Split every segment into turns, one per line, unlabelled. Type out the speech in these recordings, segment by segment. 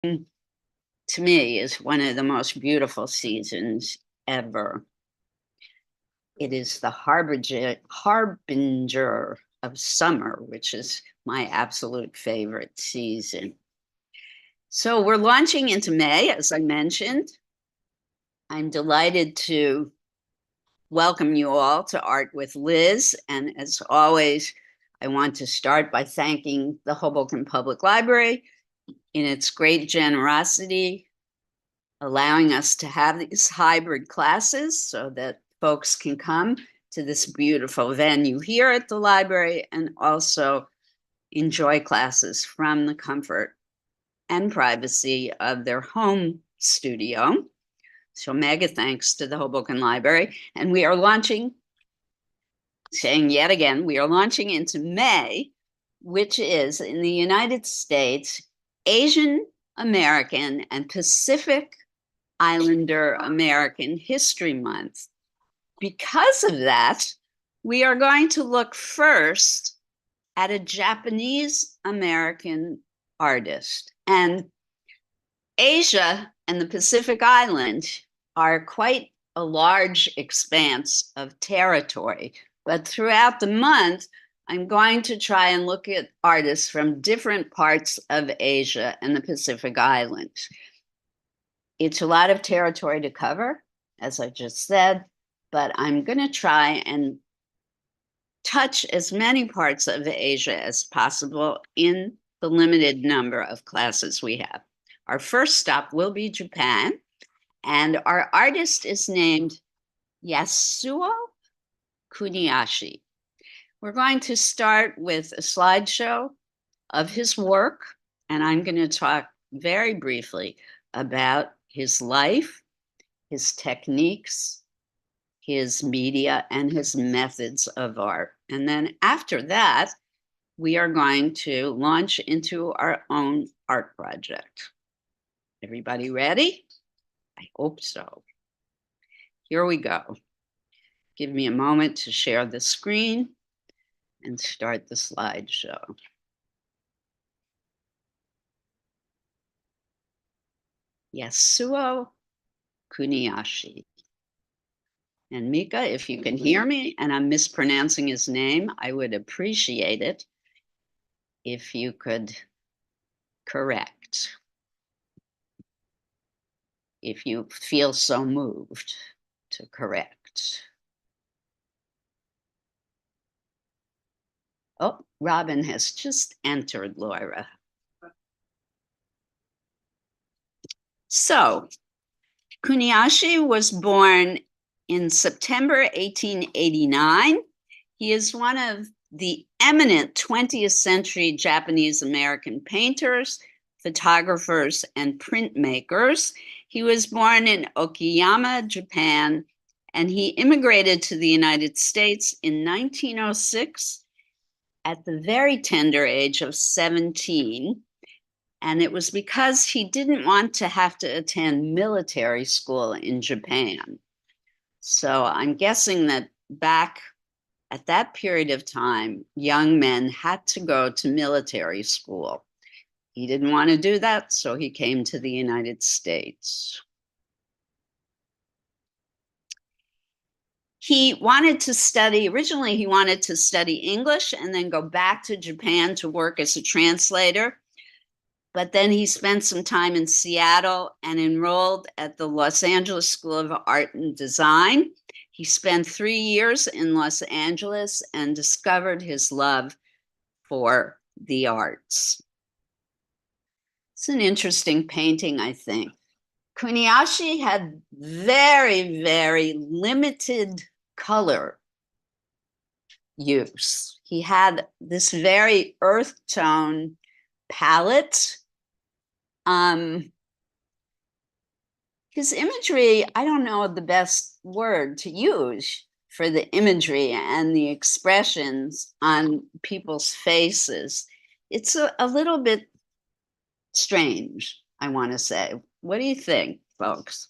to me, is one of the most beautiful seasons ever. It is the harbinger of summer, which is my absolute favorite season. So we're launching into May, as I mentioned. I'm delighted to welcome you all to Art with Liz. And as always, I want to start by thanking the Hoboken Public Library in its great generosity, allowing us to have these hybrid classes so that folks can come to this beautiful venue here at the library and also enjoy classes from the comfort and privacy of their home studio. So mega thanks to the Hoboken Library. And we are launching, saying yet again, we are launching into May, which is in the United States, Asian American and Pacific Islander American History Month. Because of that, we are going to look first at a Japanese American artist. And Asia and the Pacific Island are quite a large expanse of territory. But throughout the month, I'm going to try and look at artists from different parts of Asia and the Pacific Islands. It's a lot of territory to cover, as I just said, but I'm going to try and touch as many parts of Asia as possible in the limited number of classes we have. Our first stop will be Japan, and our artist is named Yasuo Kuniyashi. We're going to start with a slideshow of his work, and I'm going to talk very briefly about his life, his techniques, his media, and his methods of art. And then after that, we are going to launch into our own art project. Everybody ready? I hope so. Here we go. Give me a moment to share the screen and start the slideshow. Yasuo Kuniyashi. And Mika, if you can hear me and I'm mispronouncing his name, I would appreciate it if you could correct, if you feel so moved to correct. Oh, Robin has just entered, Laura. So, Kuniyashi was born in September 1889. He is one of the eminent 20th century Japanese American painters, photographers, and printmakers. He was born in Okayama, Japan, and he immigrated to the United States in 1906 at the very tender age of 17. And it was because he didn't want to have to attend military school in Japan. So I'm guessing that back at that period of time, young men had to go to military school. He didn't want to do that, so he came to the United States. He wanted to study, originally he wanted to study English and then go back to Japan to work as a translator. But then he spent some time in Seattle and enrolled at the Los Angeles School of Art and Design. He spent 3 years in Los Angeles and discovered his love for the arts. It's an interesting painting, I think. Kuniyashi had very, very limited color use. He had this very earth tone palette. His imagery, I don't know the best word to use for the imagery and the expressions on people's faces. It's a little bit strange, I want to say. What do you think, folks?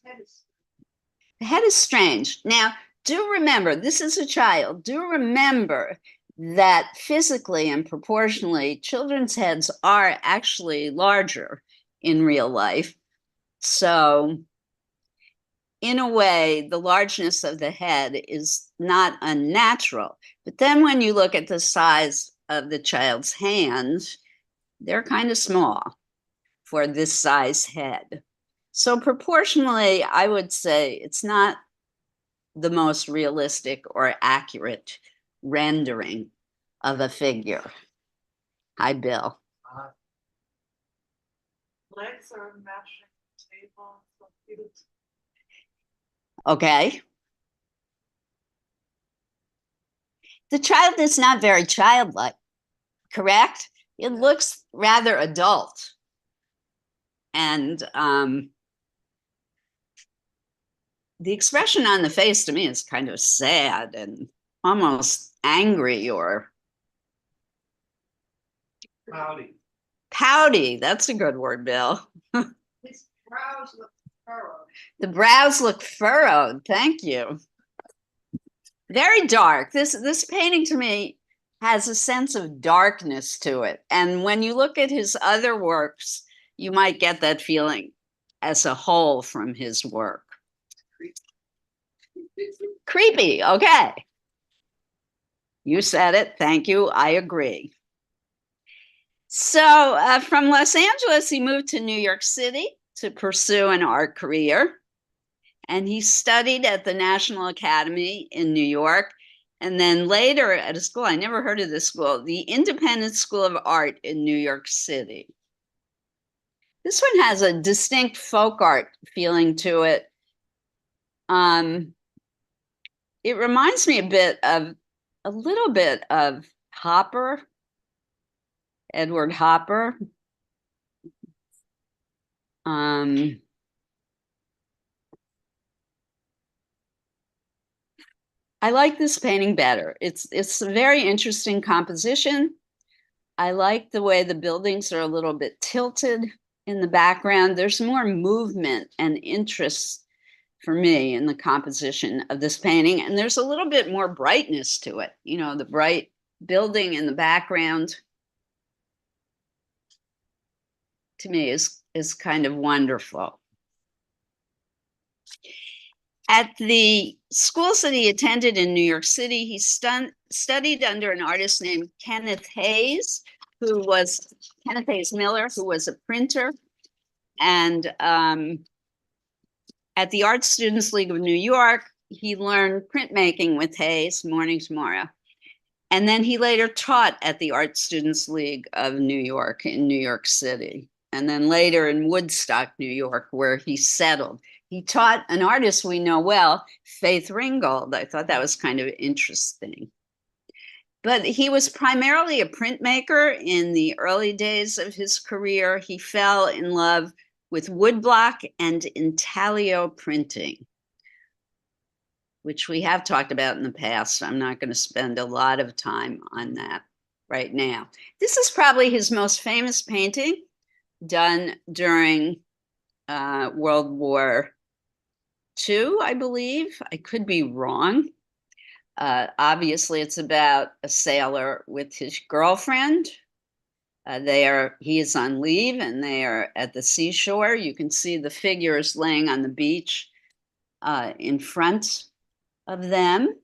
The head is strange. Now, do remember, this is a child. Do remember that physically and proportionally, children's heads are actually larger in real life. So in a way, the largeness of the head is not unnatural. But then when you look at the size of the child's hands, they're kind of small for this size head. So proportionally, I would say it's not the most realistic or accurate rendering of a figure. Hi, Bill.
Legs are matching the table. So cute.
Okay. The child is not very childlike, correct? It looks rather adult. And the expression on the face to me is kind of sad and almost angry or
Pouty.
pouty. That's a good word, Bill.
His brows look furrowed.
The brows look furrowed. Thank you. Very dark. This painting to me has a sense of darkness to it. And when you look at his other works, you might get that feeling as a whole from his work. Creepy. Okay. You said it. Thank you. I agree. So from Los Angeles, he moved to New York City to pursue an art career. And he studied at the National Academy in New York. And then later at a school, I never heard of this school, the Independent School of Art in New York City. This one has a distinct folk art feeling to it. It reminds me a little bit of Hopper, Edward Hopper. I like this painting better. It's a very interesting composition. I like the way the buildings are a little bit tilted in the background. There's more movement and interest for me in the composition of this painting. And there's a little bit more brightness to it. You know, the bright building in the background to me is kind of wonderful. At the schools that he attended in New York City, he studied under an artist named Kenneth Hayes Miller, who was a printer. And at the Art Students League of New York, he learned printmaking with Hayes, morning tomorrow. And then he later taught at the Art Students League of New York in New York City. And then later in Woodstock, New York, where he settled. He taught an artist we know well, Faith Ringgold. I thought that was kind of interesting. But he was primarily a printmaker in the early days of his career. He fell in love with woodblock and intaglio printing, which we have talked about in the past. I'm not going to spend a lot of time on that right now. This is probably his most famous painting, done during World War II, I believe. I could be wrong. Obviously, it's about a sailor with his girlfriend. He is on leave and they are at the seashore. You can see the figures laying on the beach in front of them.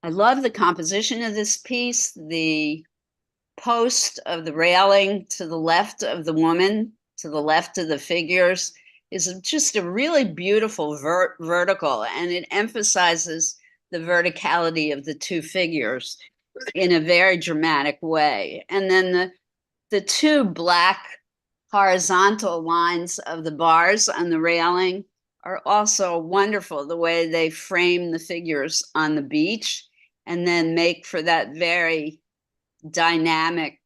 I love the composition of this piece. The post of the railing to the left of the woman, to the left of the figures, is just a really beautiful vertical, and it emphasizes the verticality of the two figures in a very dramatic way. And then the two black horizontal lines of the bars on the railing are also wonderful, the way they frame the figures on the beach and then make for that very dynamic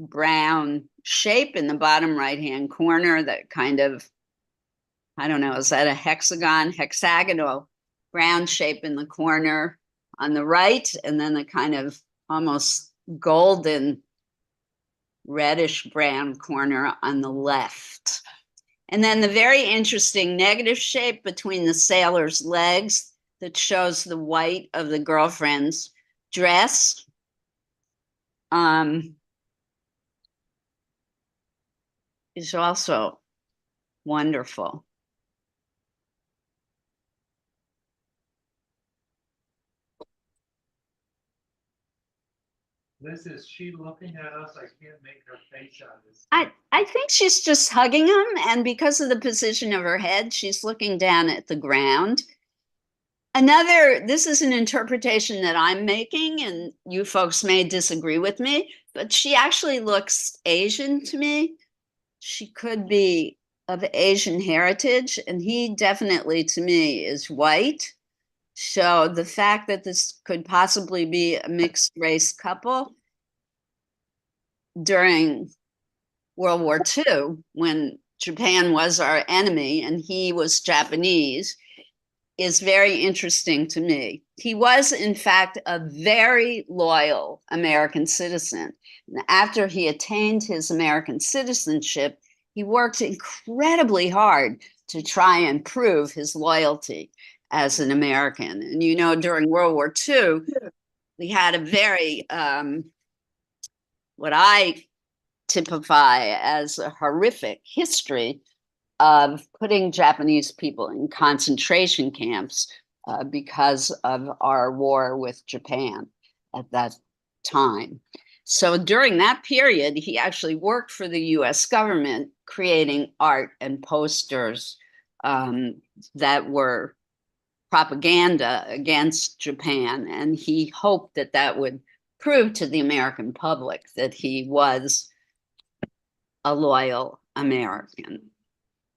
brown shape in the bottom right-hand corner, that kind of, I don't know, is that a hexagonal brown shape in the corner on the right, and then the kind of almost golden reddish brown corner on the left. And then the very interesting negative shape between the sailor's legs that shows the white of the girlfriend's dress. is also wonderful.
Liz, is she looking at us? I can't make her face out.
I think she's just hugging him, and because of the position of her head, she's looking down at the ground. This is an interpretation that I'm making, and you folks may disagree with me, but she actually looks Asian to me. She could be of Asian heritage, and he definitely, to me, is white. So the fact that this could possibly be a mixed race couple during World War II, when Japan was our enemy and he was Japanese, is very interesting to me. He was, in fact, a very loyal American citizen. And after he attained his American citizenship, he worked incredibly hard to try and prove his loyalty as an American. And you know, during World War II, we had a very, what I typify as a horrific history of putting Japanese people in concentration camps because of our war with Japan at that time. So during that period, he actually worked for the US government, creating art and posters that were propaganda against Japan. And he hoped that that would prove to the American public that he was a loyal American.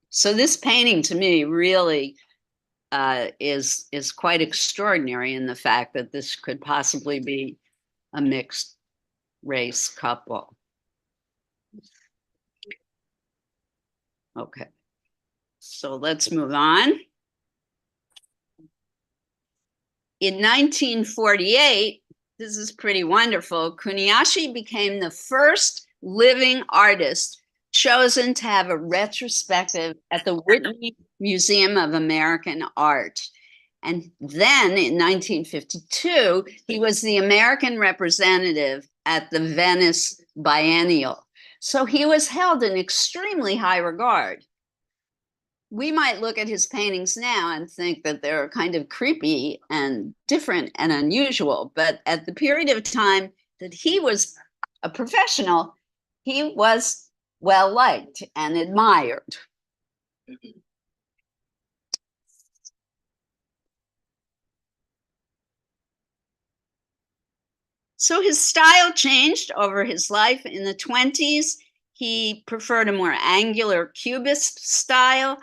So this painting to me really is quite extraordinary in the fact that this could possibly be a mixed race couple. Okay, so let's move on. In 1948, this is pretty wonderful, Kuniyashi became the first living artist chosen to have a retrospective at the Whitney Museum of American Art. And then in 1952, he was the American representative at the Venice Biennial. So he was held in extremely high regard. We might look at his paintings now and think that they're kind of creepy and different and unusual, but at the period of time that he was a professional, he was well liked and admired. So his style changed over his life. In the 20s, he preferred a more angular cubist style.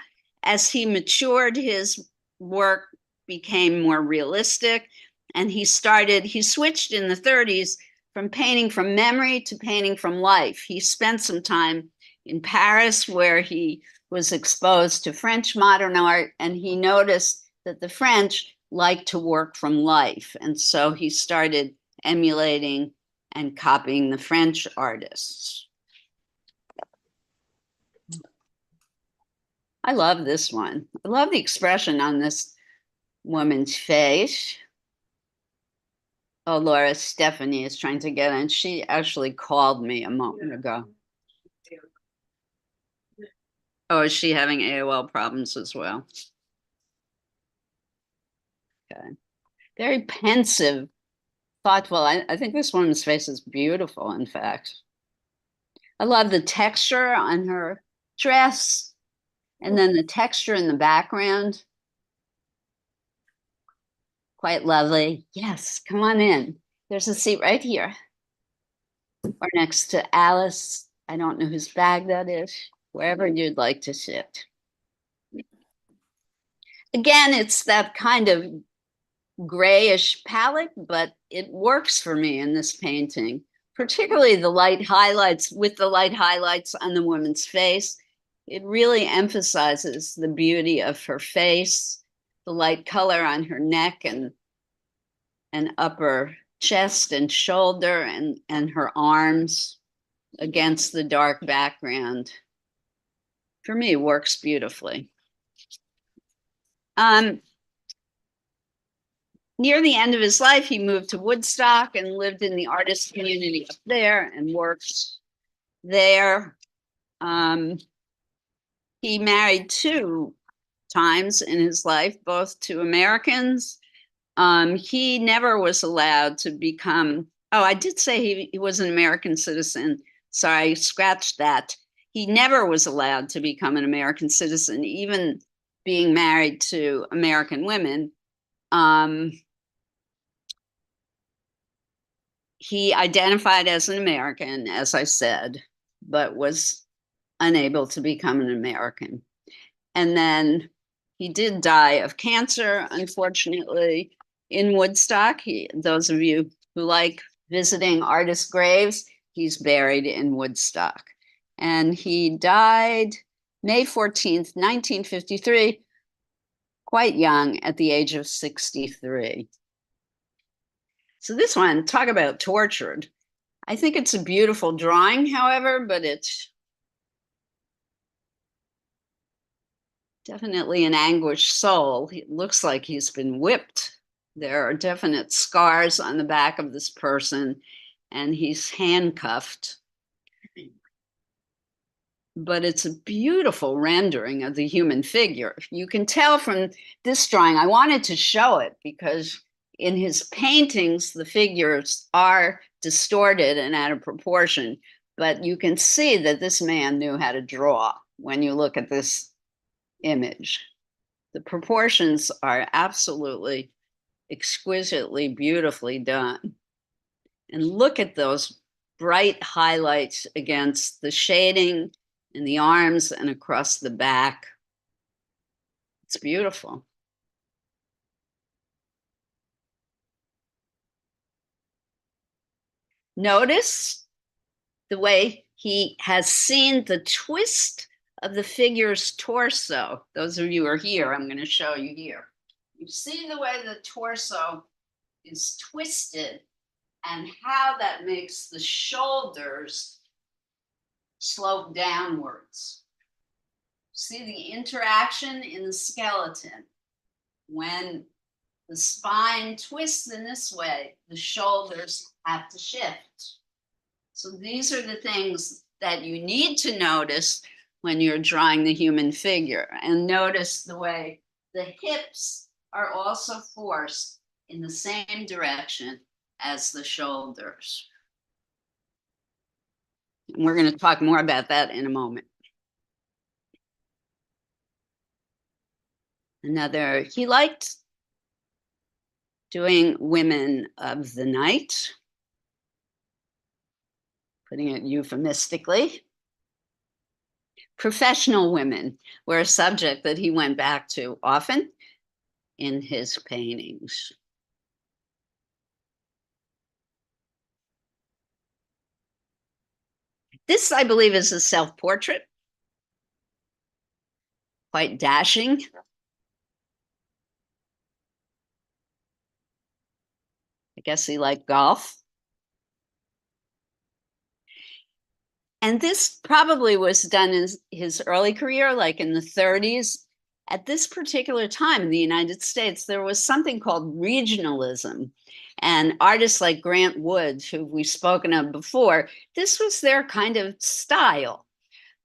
As he matured, his work became more realistic, and he switched in the 30s from painting from memory to painting from life. He spent some time in Paris where he was exposed to French modern art, and he noticed that the French liked to work from life. And so he started emulating and copying the French artists. I love this one. I love the expression on this woman's face. Oh, Laura, Stephanie is trying to get in. She actually called me a moment ago. Oh, is she having AOL problems as well? Okay. Very pensive, thoughtful. I think this woman's face is beautiful, in fact. I love the texture on her dress and then the texture in the background. Quite lovely. Yes, come on in. There's a seat right here. Or next to Alice. I don't know whose bag that is. Wherever you'd like to sit. Again, it's that kind of grayish palette, but it works for me in this painting, particularly the light highlights with the light highlights on the woman's face. It really emphasizes the beauty of her face, the light color on her neck and upper chest and shoulder and her arms against the dark background. For me, works beautifully. Near the end of his life, he moved to Woodstock and lived in the artist community up there and worked there. He married 2 times in his life, both to Americans. He never was allowed to become, oh, I did say he was an American citizen. Sorry, scratch that. He never was allowed to become an American citizen, even being married to American women. He identified as an American, as I said, but was unable to become an American. And then he did die of cancer, unfortunately, in Woodstock. Those of you who like visiting artist graves, he's buried in Woodstock. And he died May 14th, 1953, quite young, at the age of 63. So this one, talk about tortured. I think it's a beautiful drawing, however, but it's definitely an anguished soul. It looks like he's been whipped. There are definite scars on the back of this person, and he's handcuffed. But it's a beautiful rendering of the human figure. You can tell from this drawing, I wanted to show it because in his paintings, the figures are distorted and out of proportion, but you can see that this man knew how to draw when you look at this image. The proportions are absolutely exquisitely beautifully done. And look at those bright highlights against the shading in the arms and across the back. It's beautiful. Notice the way he has seen the twist of the figure's torso. Those of you who are here, I'm going to show you here. You see the way the torso is twisted and how that makes the shoulders slope downwards. See the interaction in the skeleton. When the spine twists in this way, the shoulders have to shift. So these are the things that you need to notice when you're drawing the human figure. And notice the way the hips are also forced in the same direction as the shoulders. And we're going to talk more about that in a moment. He liked doing women of the night, putting it euphemistically. Professional women were a subject that he went back to often in his paintings. This, I believe, is a self-portrait, quite dashing. I guess he liked golf. And this probably was done in his early career, like in the 30s. At this particular time in the United States, there was something called regionalism. And artists like Grant Wood, who we've spoken of before, this was their kind of style.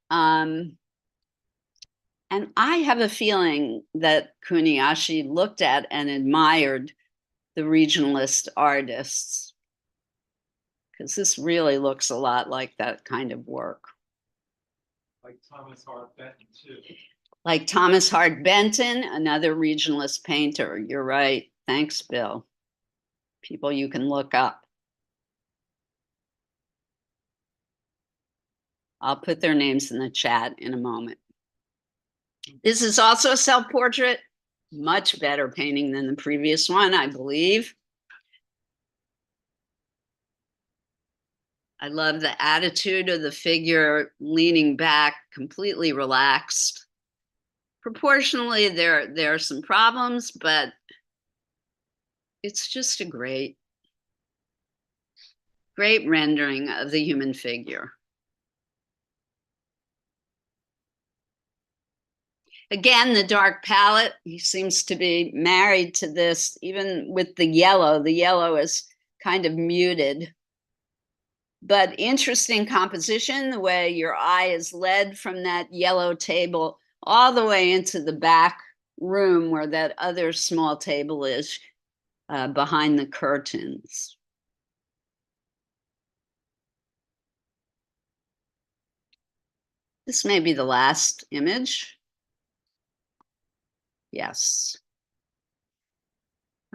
And I have a feeling that Kuniyashi looked at and admired the regionalist artists, because this really looks a lot like that kind of work.
Like Thomas Hart Benton, too.
Like Thomas Hart Benton, another regionalist painter. You're right. Thanks, Bill. People you can look up. I'll put their names in the chat in a moment. This is also a self-portrait. Much better painting than the previous one, I believe. I love the attitude of the figure, leaning back, completely relaxed. Proportionally, there are some problems, but it's just a great rendering of the human figure. Again, the dark palette, he seems to be married to this, even with the yellow. The yellow is kind of muted. but interesting composition, the way your eye is led from that yellow table all the way into the back room where that other small table is behind the curtains. This may be the last image. Yes.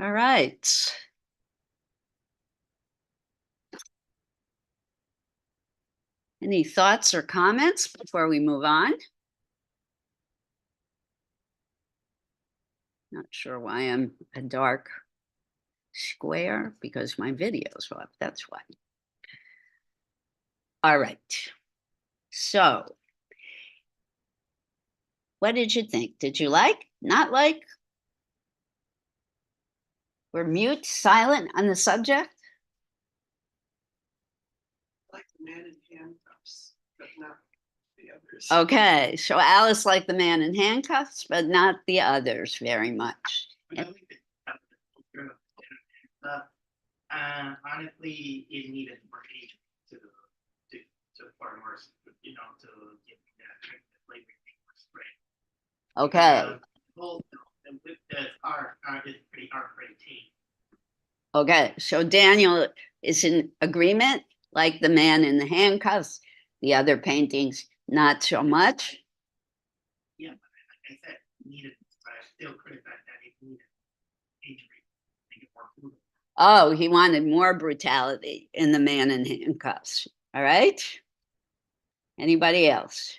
All right. Any thoughts or comments before we move on? Not sure why I'm a dark square, because my video's up, that's why. All right. So, what did you think? Did you like, not like? We're mute, silent on the subject?
Like the man in handcuffs, but not the others.
Okay, so Alice liked the man in handcuffs, but not the others very much.
Honestly, it needed more age to farmers, you know, to get that flavor more straight.
Okay,
Well, with this art is pretty art team.
okay, so Daniel is in agreement, like the man in the handcuffs, the other paintings, not so much.
Yeah, but like I said, needed, but I still criticize that it needed age, make it more brutal.
Oh, he wanted more brutality in the man in handcuffs. All right. Anybody else?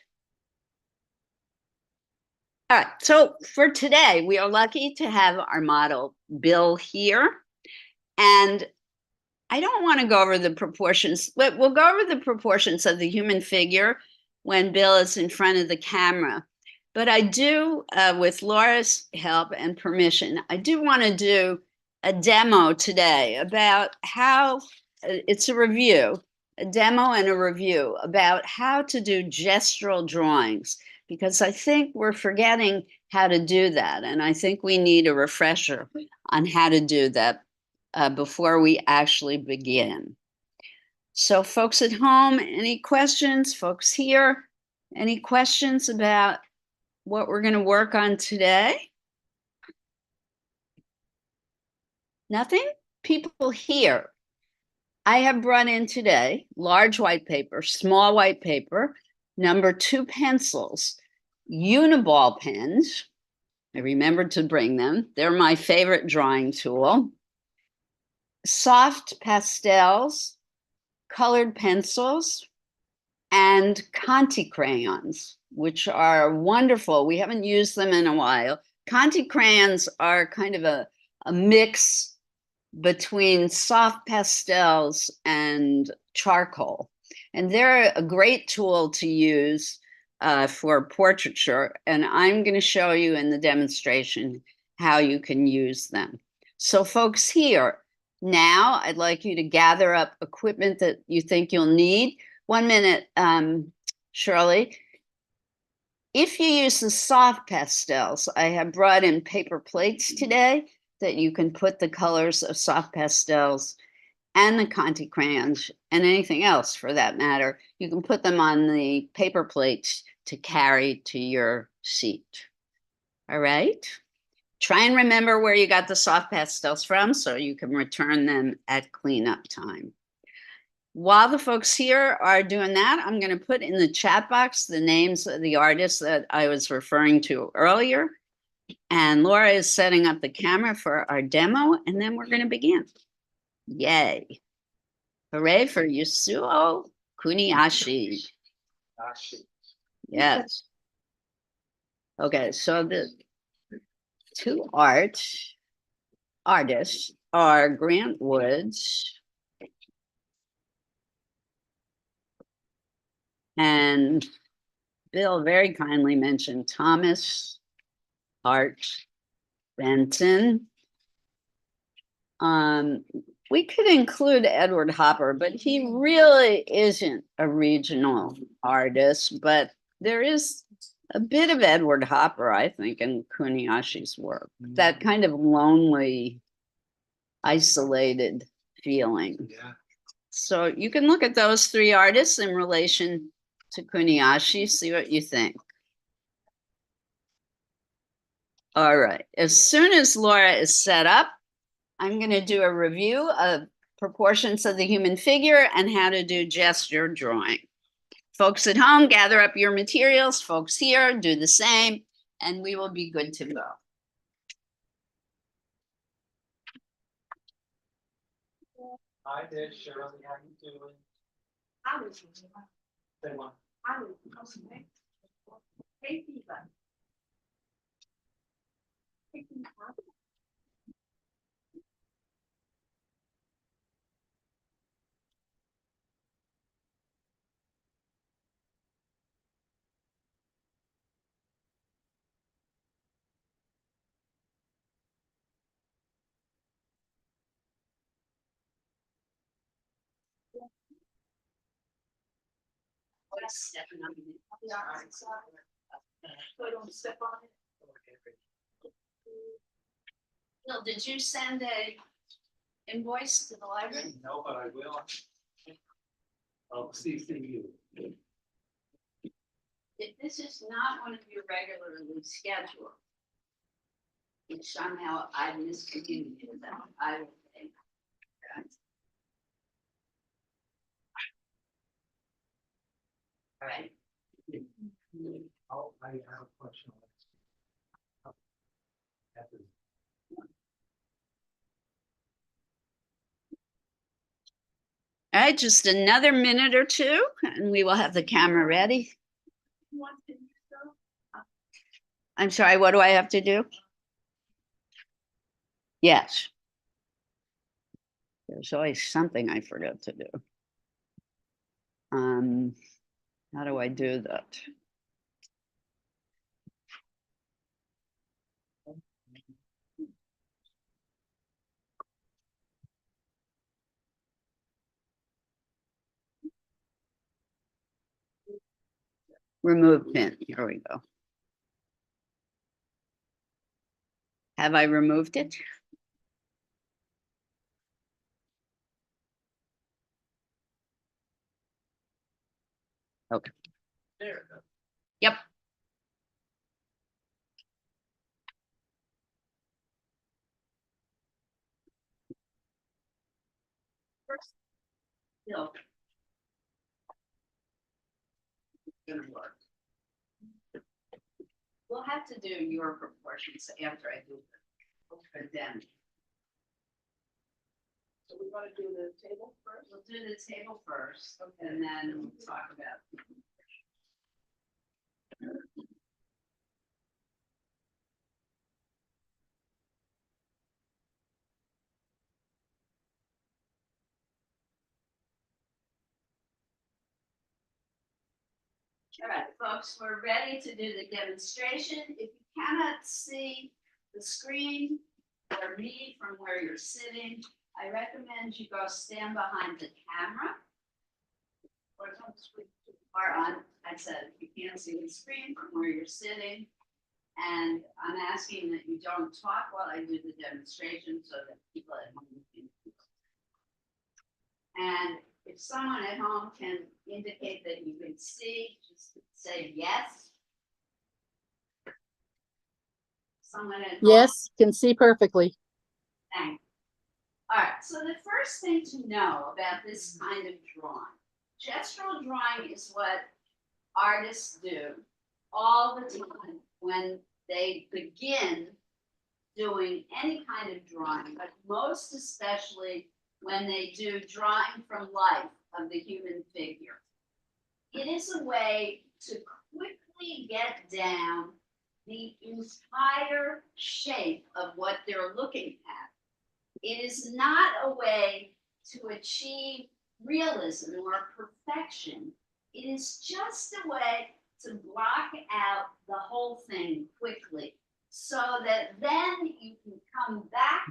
All right. So for today, we are lucky to have our model Bill here. And I don't want to go over the proportions, but we'll go over the proportions of the human figure when Bill is in front of the camera. But I do, with Laura's help and permission, I do want to do a demo today about how, it's a review, a demo and a review about how to do gestural drawings, because I think we're forgetting how to do that. And I think we need a refresher on how to do that before we actually begin. So folks at home, any questions? Folks here, any questions about what we're going to work on today? Nothing? People here. I have brought in today large white paper, small white paper, number 2 pencils, uniball pens. I remembered to bring them. They're my favorite drawing tool. Soft pastels, colored pencils, and Conti crayons, which are wonderful. We haven't used them in a while. Conti crayons are kind of a mix between soft pastels and charcoal. And they're a great tool to use for portraiture. And I'm going to show you in the demonstration how you can use them. So folks here, now I'd like you to gather up equipment that you think you'll need. 1 minute, Shirley. If you use the soft pastels, I have brought in paper plates today that you can put the colors of soft pastels and the Conti crayons and anything else for that matter. You can put them on the paper plates to carry to your seat. All right. Try and remember where you got the soft pastels from so you can return them at cleanup time. While the folks here are doing that, I'm going to put in the chat box the names of the artists that I was referring to earlier. And Laura is setting up the camera for our demo, and then we're going to begin. Yay. Hooray for Yasuo Kuniashi. Yes. Okay, so the 2 artists are Grant Woods and Bill very kindly mentioned Thomas Hart Benton. We could include Edward Hopper, but he really isn't a regional artist, but there is a bit of Edward Hopper, I think, in Kuniashi's work. That kind of lonely, isolated feeling.
Yeah.
So you can look at those three artists in relation to Kuniyashi, see what you think. All right, as soon as Laura is set up, I'm going to do a review of proportions of the human figure and how to do gesture drawing. Folks at home, gather up your materials. Folks here, do the same, and we will be good to go.
Hi there, Shirley, how you doing? Say one.
Bill, did you send a invoice to the library?
No, but I will. I'll CC you.
If this is not one of your regularly scheduled, which somehow I miscommunicated that, I will pay. All right.
I have a question.
All right, just another minute or two, and we will have the camera ready. I'm sorry, what do I have to do? Yes. There's always something I forgot to do. How do I do that? Remove pin, here we go. Have I removed it? Okay.
There.
Yep. Still. Gonna work. We'll have to do your proportions after I do the then.
So we want to do the table first?
We'll do the table first, and then we'll talk about. All right, folks, we're ready to do the demonstration. If you cannot see the screen or me from where you're sitting, I recommend you go stand behind the camera. Or on the screen, or on, I said, if you can't see the screen from where you're sitting. And I'm asking that you don't talk while I do the demonstration so that people at home can. And if someone at home can indicate that you can see, just say yes. Someone at home.
Yes, can see perfectly.
Thanks. All right, so the first thing to know about this kind of drawing, gestural drawing is what artists do all the time when they begin doing any kind of drawing, but most especially when they do drawing from life of the human figure. It is a way to quickly get down the entire shape of what they're looking at. It is not a way to achieve realism or perfection. It is just a way to block out the whole thing quickly so that then you can come back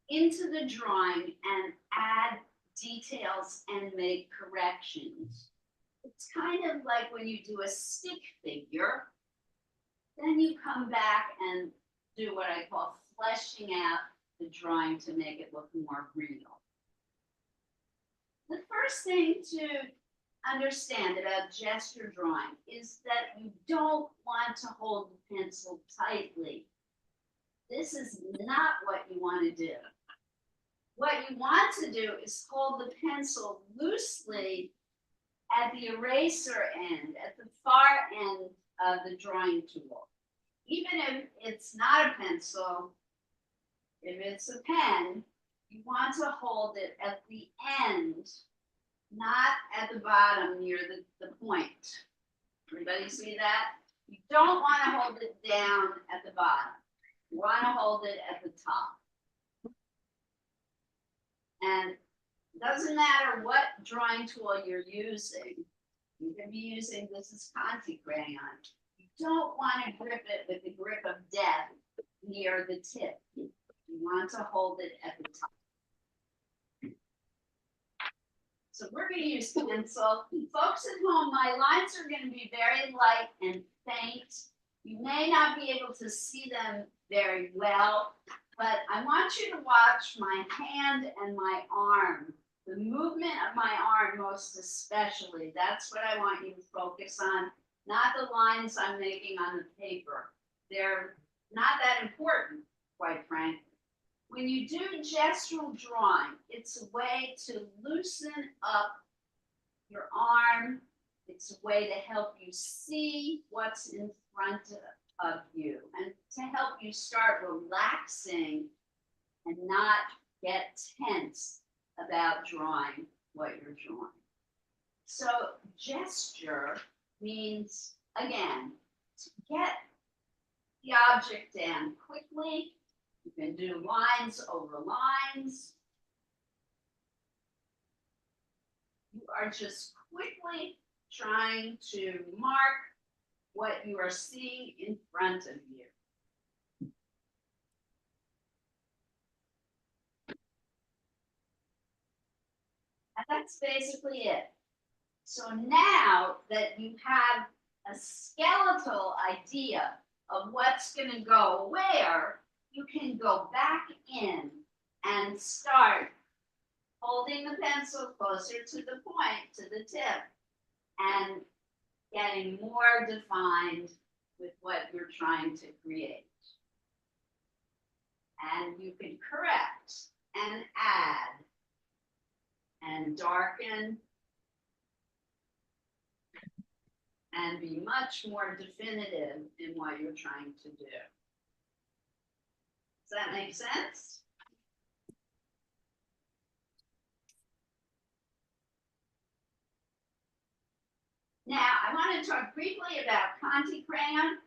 into the drawing and add details and make corrections. It's kind of like when you do a stick figure, then you come back and do what I call fleshing out the drawing to make it look more real. The first thing to understand about gesture drawing is that you don't want to hold the pencil tightly. This is not what you want to do. What you want to do is hold the pencil loosely at the eraser end, at the far end of the drawing tool. Even if it's not a pencil, if it's a pen, you want to hold it at the end, not at the bottom near the point. Everybody see that? You don't want to hold it down at the bottom. You want to hold it at the top. And it doesn't matter what drawing tool you're using. You can be using, this is Conti crayon. You don't want to grip it with the grip of death near the tip. You want to hold it at the top. So we're going to use pencil. Folks at home, my lines are going to be very light and faint. You may not be able to see them very well, but I want you to watch my hand and my arm. The movement of my arm most especially. That's what I want you to focus on, not the lines I'm making on the paper. They're not that important, quite frankly. When you do gestural drawing, it's a way to loosen up your arm. It's a way to help you see what's in front of you and to help you start relaxing and not get tense about drawing what you're drawing. So gesture means, again, to get the object down quickly. You can do lines over lines. You are just quickly trying to mark what you are seeing in front of you. And that's basically it. So now that you have a skeletal idea of what's going to go where, you can go back in and start holding the pencil closer to the point, to the tip, and getting more defined with what you're trying to create. And you can correct and add and darken and be much more definitive in what you're trying to do. Does that make sense? Now, I want to talk briefly about Conti crayon.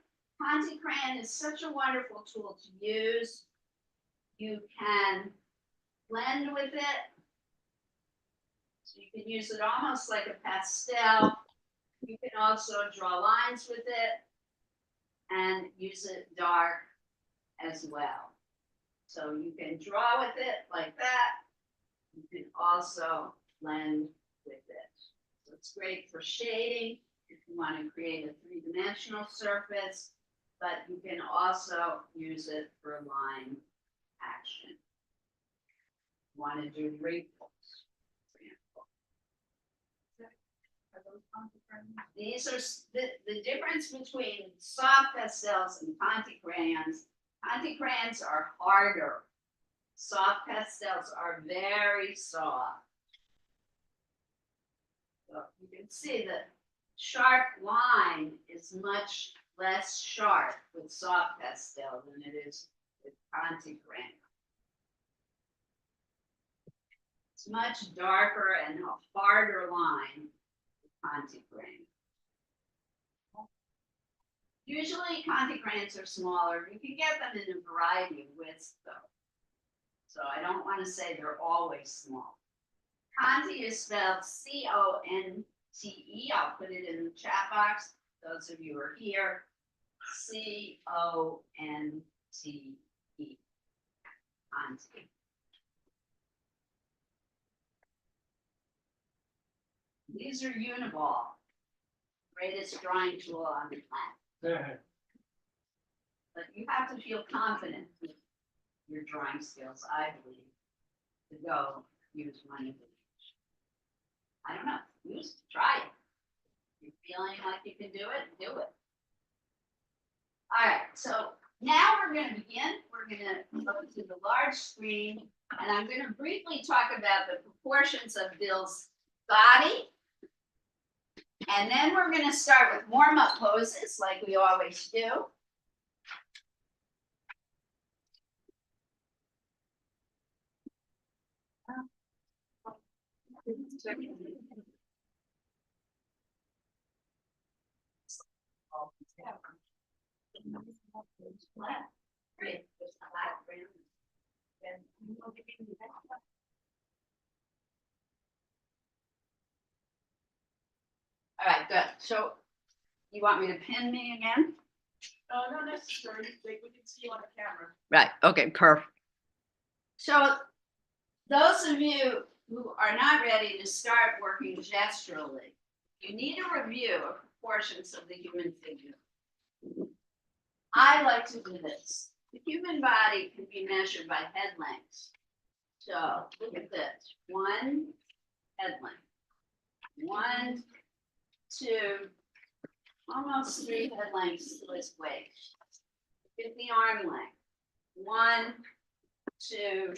Conti crayon is such a wonderful tool to use. You can blend with it. So you can use it almost like a pastel. You can also draw lines with it and use it dark as well. So you can draw with it like that. You can also blend with it. So it's great for shading if you want to create a three-dimensional surface, but you can also use it for line action. You want to do wrinkles, for example. These are the difference between soft pastels and Conti crayons. Conti crayons are harder. Soft pastels are very soft. So you can see the sharp line is much less sharp with soft pastel than it is with Conti crayon. It's much darker and a harder line with Conti crayon. Usually Conti crayons are smaller. You can get them in a variety of widths though. So I don't want to say they're always small. Conti is spelled C-O-N-T-E. I'll put it in the chat box. Those of you who are here, C-O-N-T-E. Conti. These are Uniball, greatest drawing tool on the planet. But you have to feel confident with your drawing skills, I believe, to go use one of these. I don't know, try it. You're feeling like you can do it, do it. All right, so now we're gonna begin. We're gonna go to the large screen, and I'm gonna briefly talk about the proportions of Bill's body. And then we're gonna start with warm-up poses like we always do. Great. All right, good. So you want me to pin me again?
Not necessarily, like, we can see you on the camera.
Right, okay, perfect. So those of you who are not ready to start working gesturally, you need a review of proportions of the human figure. I like to do this. The human body can be measured by head lengths. So look at this. One head length. 1, 2, almost 3 head lengths to his waist. Look at the arm length. 1, 2,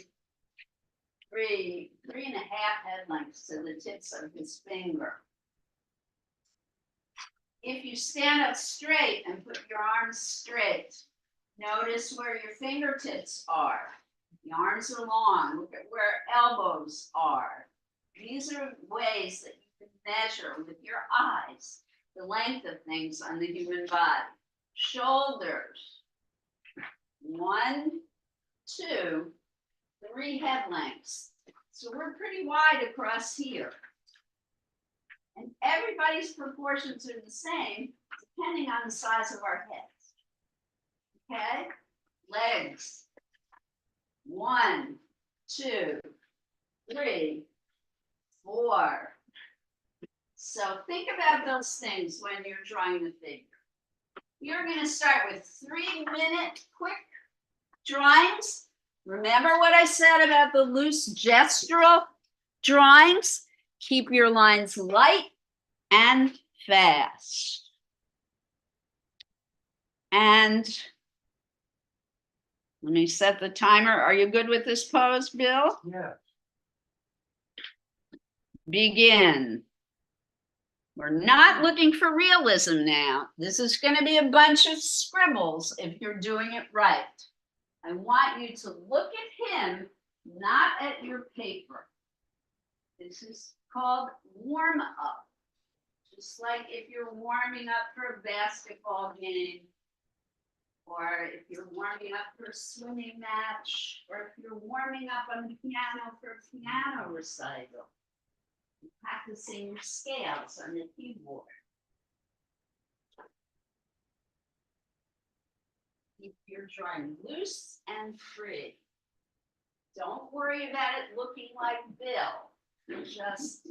3, 3.5 head lengths to the tips of his finger. If you stand up straight and put your arms straight, notice where your fingertips are. The arms are long. Look at where elbows are. These are ways that you can measure with your eyes the length of things on the human body. Shoulders. 1, 2, 3 head lengths. So we're pretty wide across here. And everybody's proportions are the same depending on the size of our heads. Okay? Legs. 1, 2, 3, 4. So think about those things when you're drawing the figure. You're going to start with 3-minute quick drawings. Remember what I said about the loose gestural drawings? Keep your lines light and fast. And let me set the timer. Are you good with this pose, Bill?
Yeah.
Begin. We're not looking for realism now. This is going to be a bunch of scribbles if you're doing it right. I want you to look at him, not at your paper. This is called warm up. Just like if you're warming up for a basketball game, or if you're warming up for a swimming match, or if you're warming up on the piano for a piano recital. Practicing your scales on the keyboard. Keep your drawing loose and free. Don't worry about it looking like Bill. Just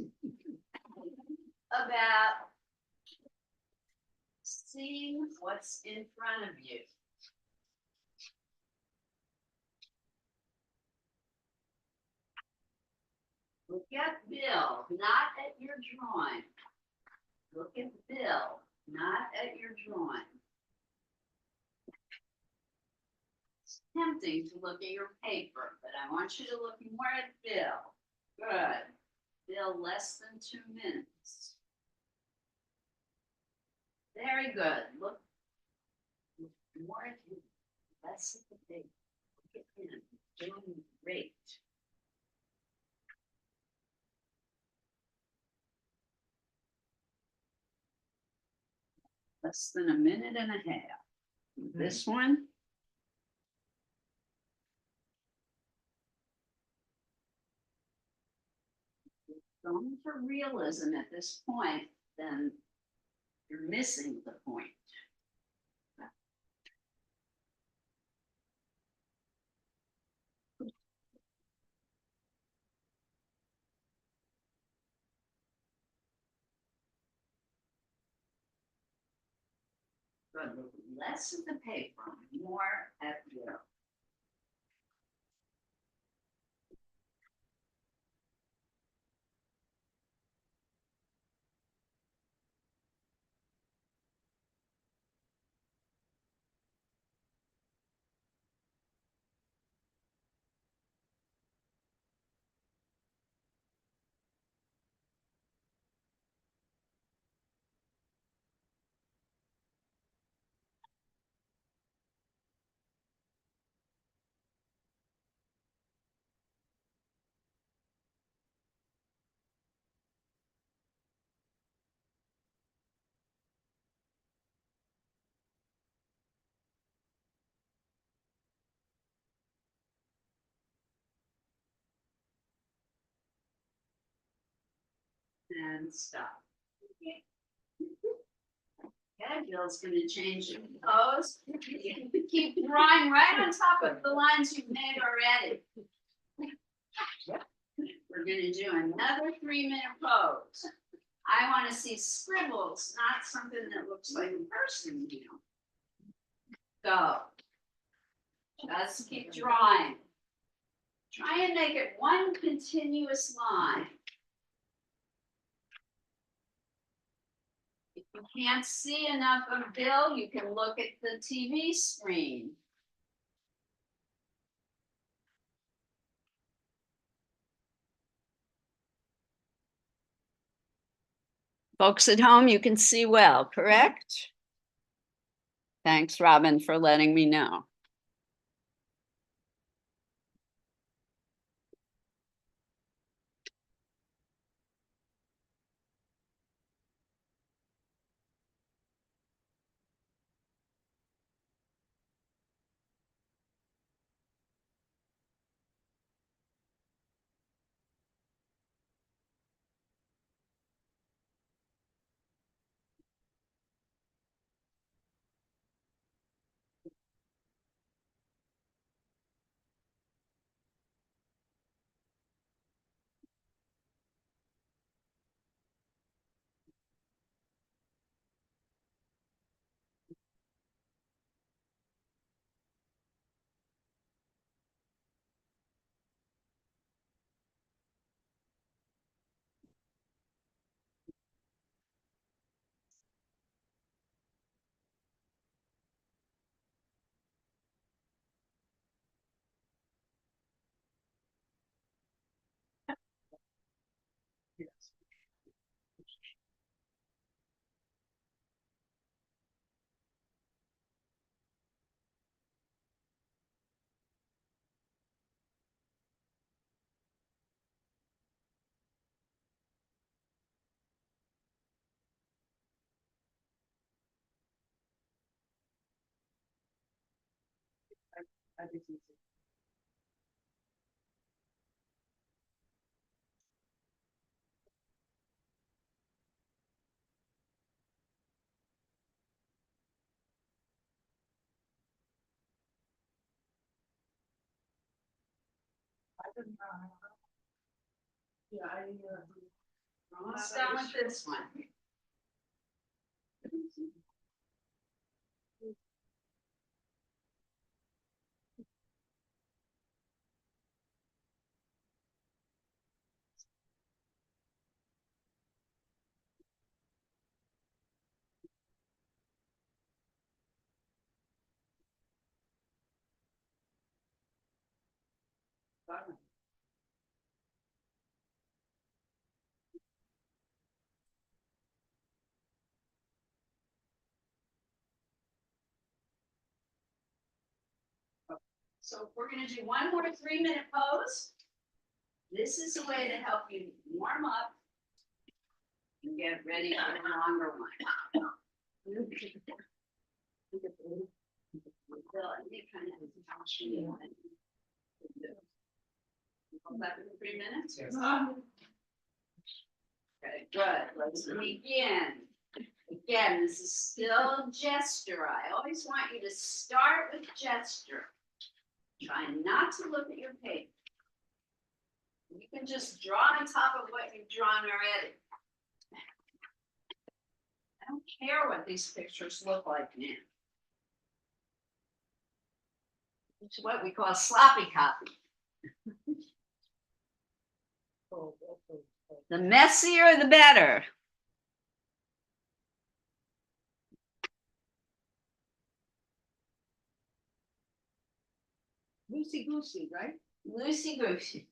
about seeing what's in front of you. Look at Bill, not at your drawing. Look at Bill, not at your drawing. It's tempting to look at your paper, but I want you to look more at Bill. Good. Bill, less than 2 minutes. Very good. Look more at him, less at the paper. Look at him, doing great. Less than 1.5 minutes. This one. Going for realism at this point, then you're missing the point. Good. Look less at the paper, more at Bill. And stop. Okay, Bill's gonna change the pose. You can keep drawing right on top of the lines you've made already. We're gonna do another 3-minute pose. I wanna see scribbles, not something that looks like a person, you know. Go. Just keep drawing. Try and make it one continuous line. If you can't see enough of Bill, you can look at the TV screen. Folks at home, you can see well, correct? Thanks, Robin, for letting me know. Almost done with this one. So we're gonna do one more 3-minute pose. This is a way to help you warm up and get ready for the longer one. Bill, I think kind of hold that for 3 minutes?
Yes.
Okay, good. Let's begin. Again, this is still gesture. I always want you to start with gesture. Try not to look at your paper. You can just draw on top of what you've drawn already. I don't care what these pictures look like now. It's what we call sloppy copy. The messier, the better.
Loosey goosey, right?
Loosey goosey.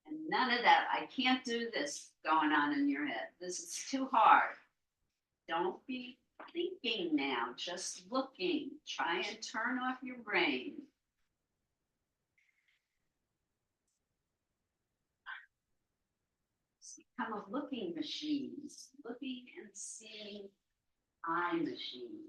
And none of that, I can't do this going on in your head. This is too hard. Don't be thinking now, just looking. Try and turn off your brain. Become a looking machines, looking and seeing eye machine.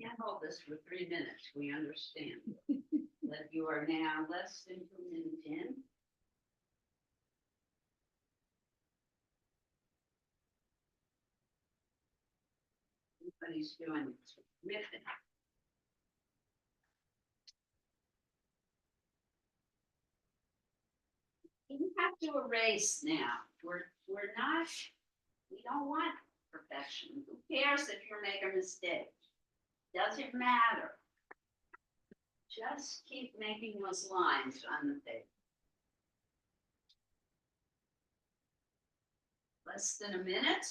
Can't hold this for 3 minutes, we understand. That you are now less than 2 minutes in. Everybody's doing terrific. You have to erase now. We're not, we don't want perfection. Who cares if you make a mistake? Doesn't matter. Just keep making those lines on the page. Less than a minute.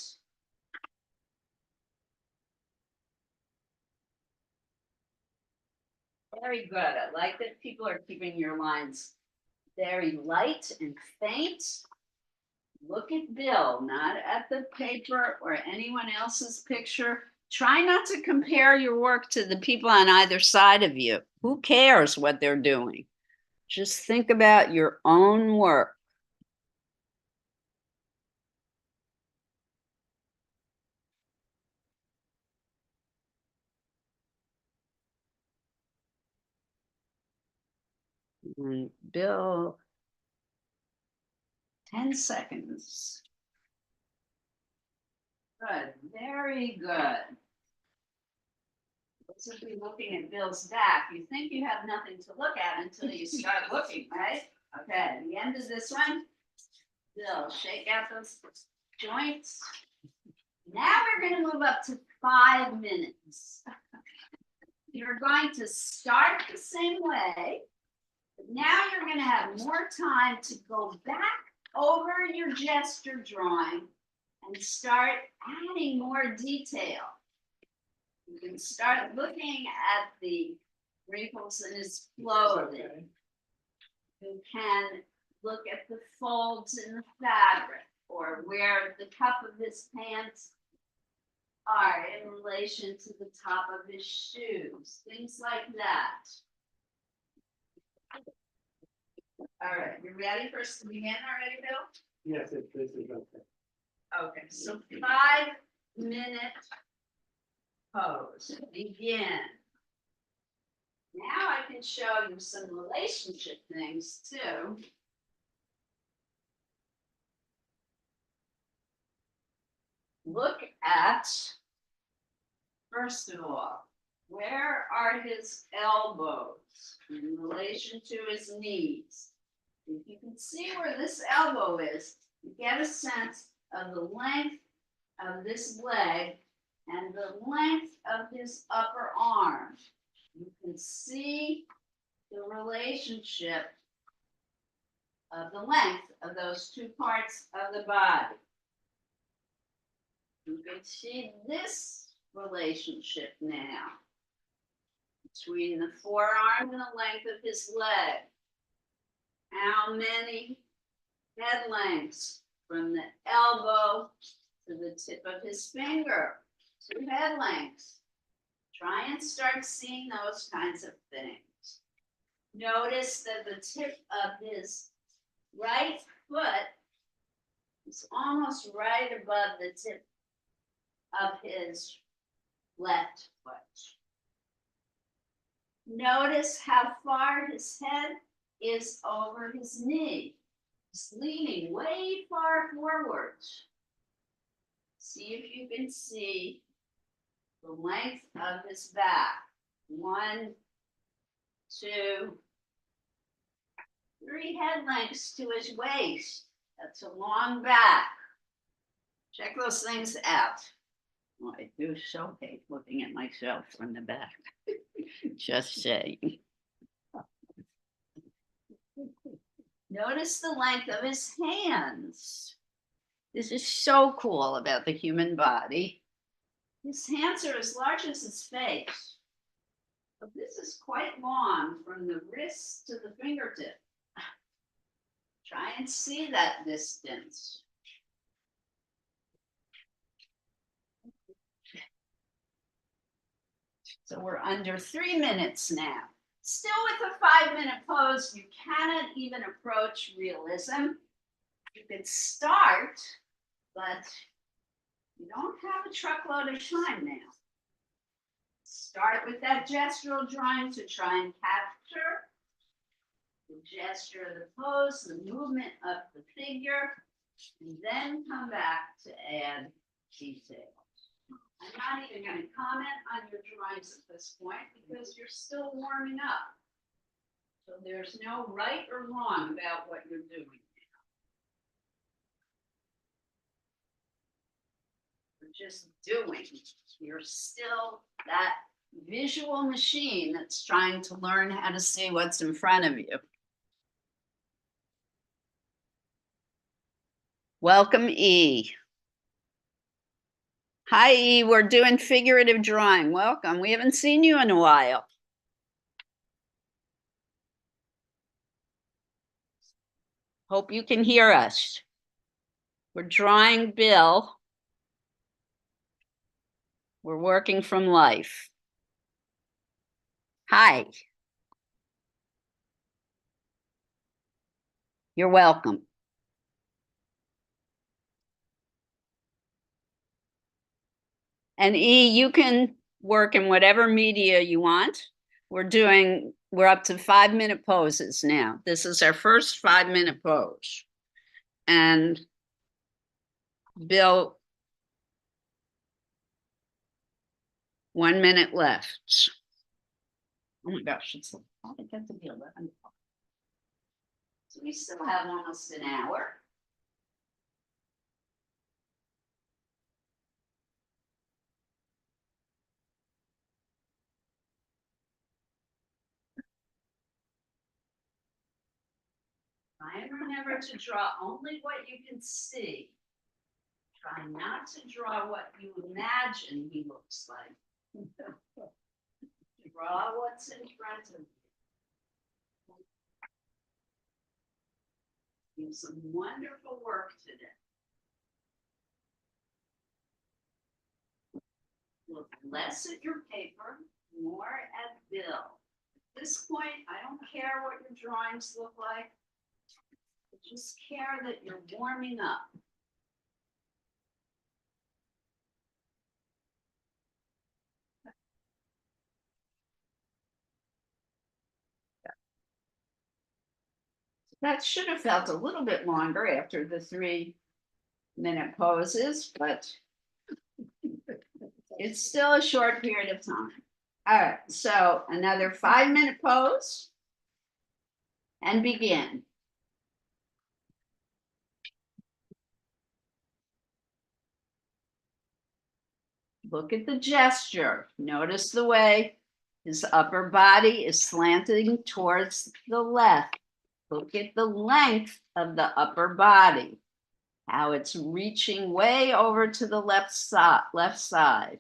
Very good. I like that people are keeping your lines very light and faint. Look at Bill, not at the paper or anyone else's picture. Try not to compare your work to the people on either side of you. Who cares what they're doing? Just think about your own work. And Bill, 10 seconds. Good, very good. This will be looking at Bill's back. You think you have nothing to look at until you start looking, right? Okay, the end of this one. Bill, shake out those joints. Now we're going to move up to 5 minutes. You're going to start the same way, but now you're going to have more time to go back over your gesture drawing and start adding more detail. You can start looking at the wrinkles in his clothing. You can look at the folds in the fabric or where the cuff of his pants are in relation to the top of his shoes, things like that. All right, you ready for us to begin already, Bill?
Yes, this is okay.
Okay, so 5-minute pose, begin. Now I can show you some relationship things too. Look at, first of all, where are his elbows in relation to his knees? If you can see where this elbow is, you get a sense of the length of this leg and the length of his upper arm. You can see the relationship of the length of those two parts of the body. You can see this relationship now between the forearm and the length of his leg. How many head lengths from the elbow to the tip of his finger? 2 head lengths. Try and start seeing those kinds of things. Notice that the tip of his right foot is almost right above the tip of his left foot. Notice how far his head is over his knee. He's leaning way far forward. See if you can see the length of his back. 1, 2, 3 head lengths to his waist. That's a long back. Check those things out. Well, I do so hate looking at myself from the back. Just saying. Notice the length of his hands. This is so cool about the human body. His hands are as large as his face. But this is quite long from the wrist to the fingertip. Try and see that distance. So we're under 3 minutes now. Still with a 5-minute pose, you cannot even approach realism. You could start, but you don't have a truckload of time now. Start with that gestural drawing to try and capture the gesture of the pose, the movement of the figure, and then come back to add detail. I'm not even going to comment on your drawings at this point because you're still warming up. So there's no right or wrong about what you're doing. You're just doing. You're still that visual machine that's trying to learn how to see what's in front of you. Welcome, E. Hi, E. We're doing figurative drawing. Welcome. We haven't seen you in a while. Hope you can hear us. We're drawing Bill. We're working from life. Hi. You're welcome. And E, you can work in whatever media you want. We're up to 5-minute poses now. This is our first 5-minute pose. And Bill, 1 minute left. Oh my gosh, it's how did it get to be 11? So we still have almost an hour. Try and remember to draw only what you can see. Try not to draw what you imagine he looks like. Draw what's in front of you. Do some wonderful work today. Look less at your paper, more at Bill. At this point, I don't care what your drawings look like. I just care that you're warming up. That should have felt a little bit longer after the 3-minute poses, but it's still a short period of time. All right, so another 5-minute pose and begin. Look at the gesture. Notice the way his upper body is slanting towards the left. Look at the length of the upper body, how it's reaching way over to the left side.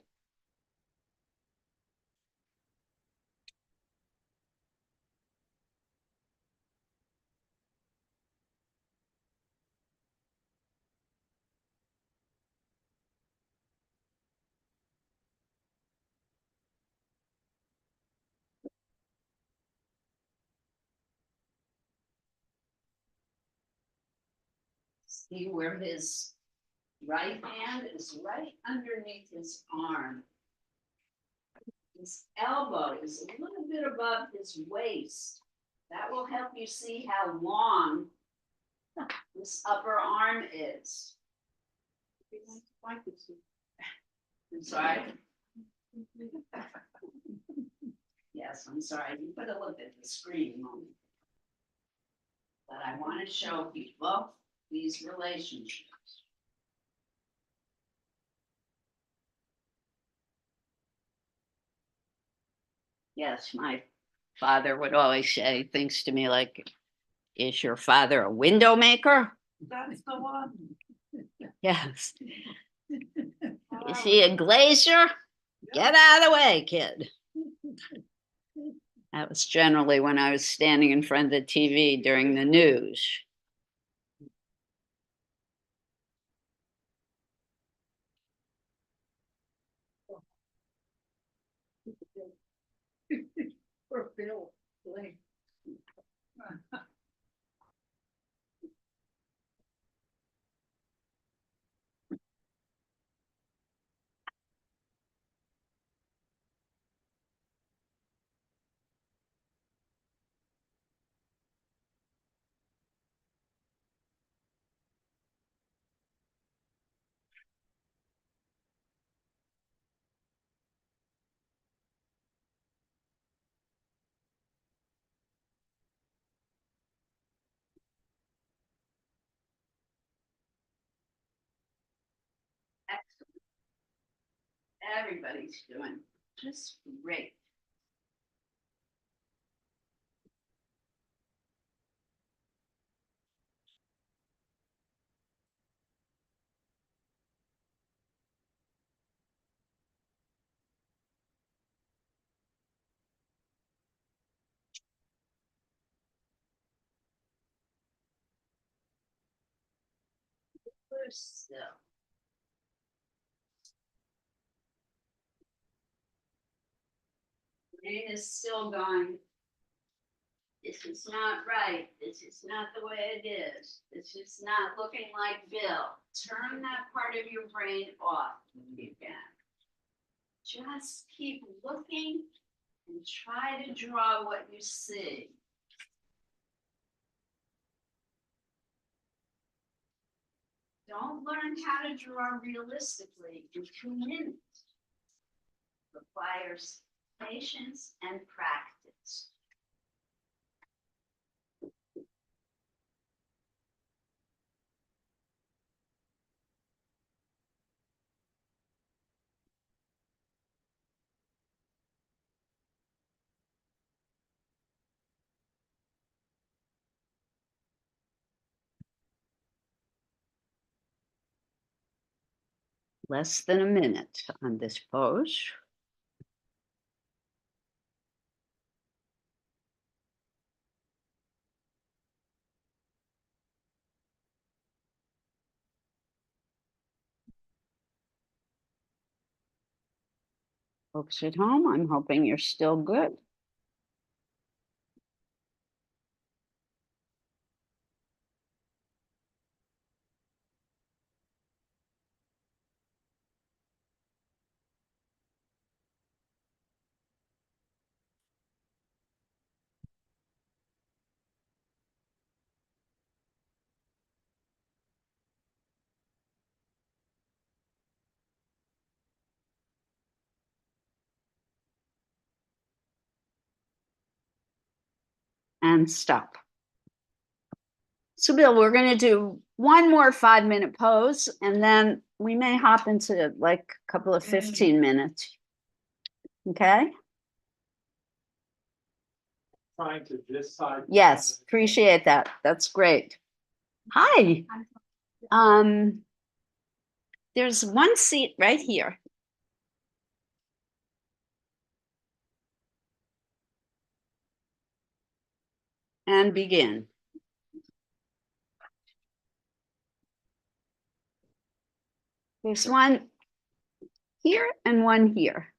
See where his right hand is right underneath his arm. His elbow is a little bit above his waist. That will help you see how long this upper arm is. I'm sorry. Yes, I'm sorry. You put a look at the screen moment. But I want to show people these relationships. Yes, my father would always say things to me like, is your father a window maker?
That's the one.
Yes. Is he a glazier? Get out of the way, kid. That was generally when I was standing in front of the TV during the news.
Poor Bill. Blame.
Everybody's doing just great. We're still. Brain is still going. This is not right. This is not the way it is. This is not looking like Bill. Turn that part of your brain off if you can. Just keep looking and try to draw what you see. Don't learn how to draw realistically in 2 minutes. Requires patience and practice. Less than a minute on this pose. Folks at home, I'm hoping you're still good. And stop. So Bill, we're gonna do one more 5-minute pose and then we may hop into like a couple of 15 minutes. Okay?
Trying to this side.
Yes, appreciate that. That's great. Hi. There's one seat right here. And begin. There's one here and one here.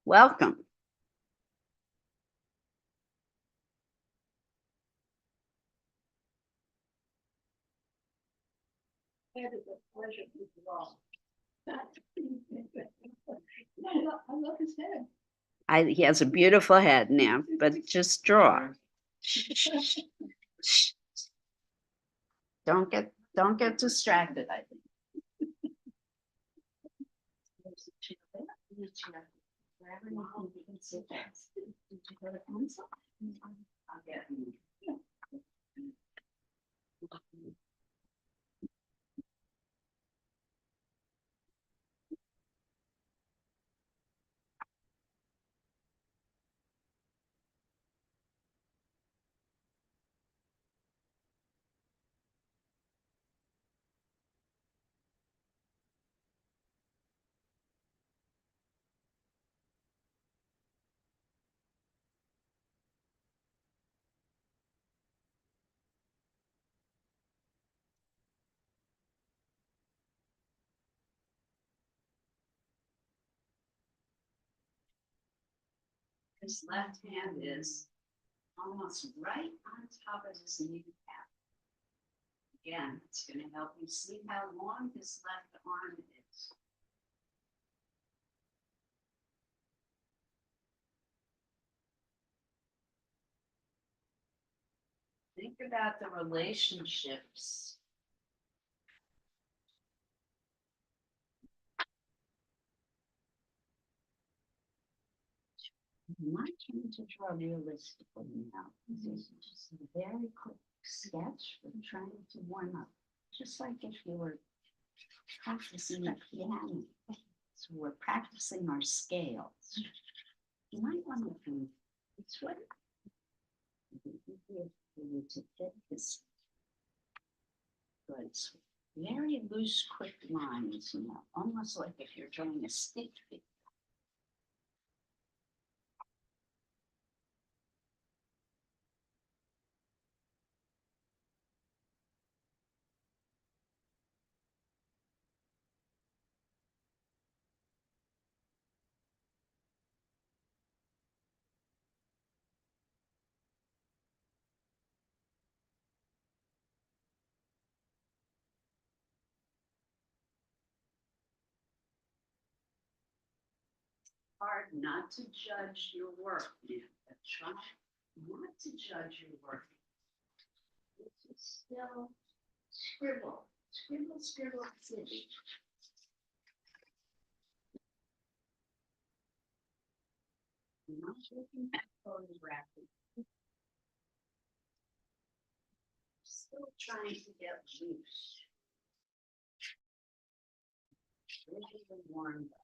Welcome.
It is a pleasure to be wrong. I love his head.
He has a beautiful head now, but just draw. Don't get distracted, I think. I'll get you. His left hand is almost right on top of his kneecap. Again, it's going to help you see how long his left arm is. Think about the relationships. I'm not trying to draw realistically now. This is just very quick. sketch. We're trying to warm up, just like if you were practicing the piano. So we're practicing our scales. You might want to do this way. For you to get this. Good. So very loose, quick lines, you know, almost like if you're drawing a stick figure. Hard not to judge your work, man, but try not to judge your work. This is still scribble, scribble, scribble, city. I'm not looking at photographing. Still trying to get loose. Really warmed up.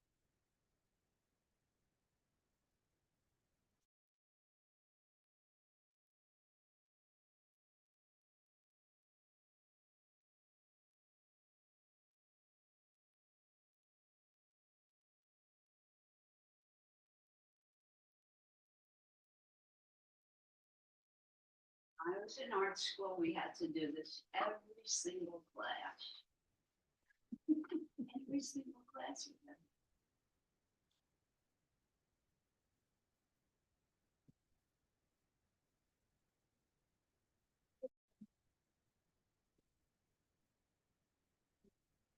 I was in art school, we had to do this every single class. Every single class we had.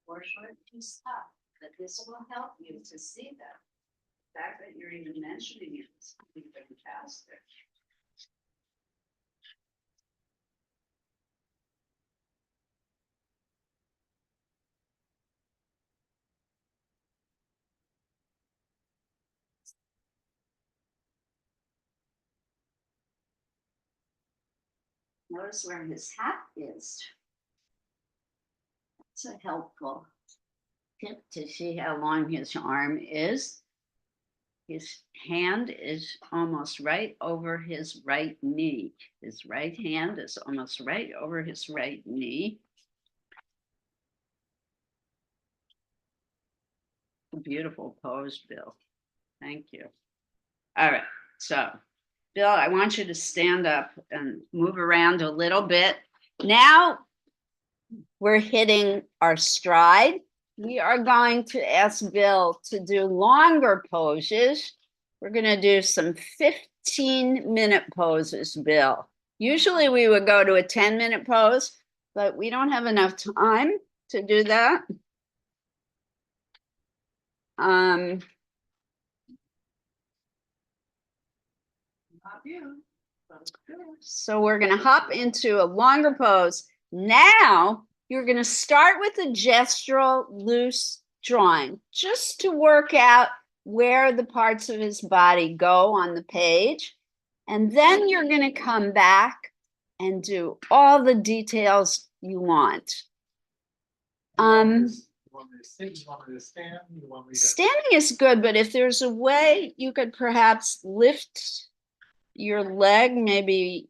Or short and stuff, but this will help you to see that. The fact that you're even mentioning it is something fantastic. Notice where his hat is. That's a helpful tip to see how long his arm is. His hand is almost right over his right knee. His right hand is almost right over his right knee. Beautiful pose, Bill. Thank you. All right, so Bill, I want you to stand up and move around a little bit. Now we're hitting our stride. We are going to ask Bill to do longer poses. We're going to do some 15-minute poses, Bill. Usually we would go to a 10-minute pose, but we don't have enough time to do that.
Not you. But it's good.
So we're going to hop into a longer pose. Now you're going to start with a gestural loose drawing just to work out where the parts of his body go on the page. And then you're going to come back and do all the details you want.
You want me to sit, you want me to stand, you want me to?
Standing is good, but if there's a way you could perhaps lift your leg, maybe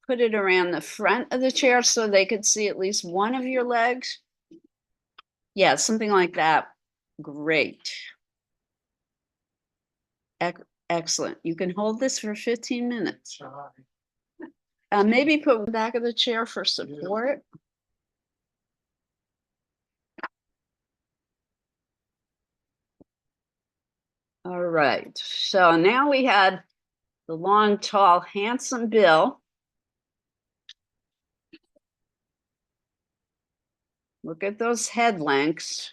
put it around the front of the chair so they could see at least one of your legs. Yeah, something like that. Great. Excellent. You can hold this for 15 minutes.
Try.
Maybe put the back of the chair for support. All right. So now we had the long, tall, handsome Bill. Look at those head lengths.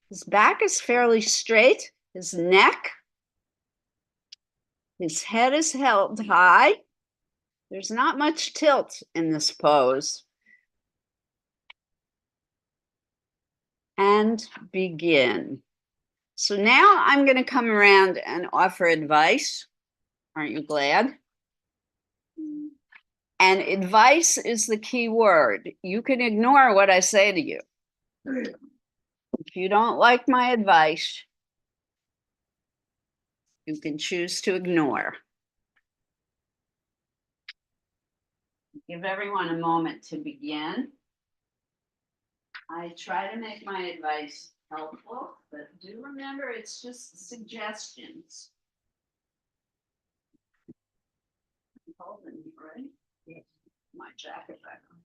His back is fairly straight. His neck, his head is held high. There's not much tilt in this pose. And begin. So now I'm going to come around and offer advice. Aren't you glad? And advice is the key word. You can ignore what I say to you. If you don't like my advice, you can choose to ignore. Give everyone a moment to begin. I try to make my advice helpful, but do remember it's just suggestions. I'm holding you, right? Yes. My jacket back on.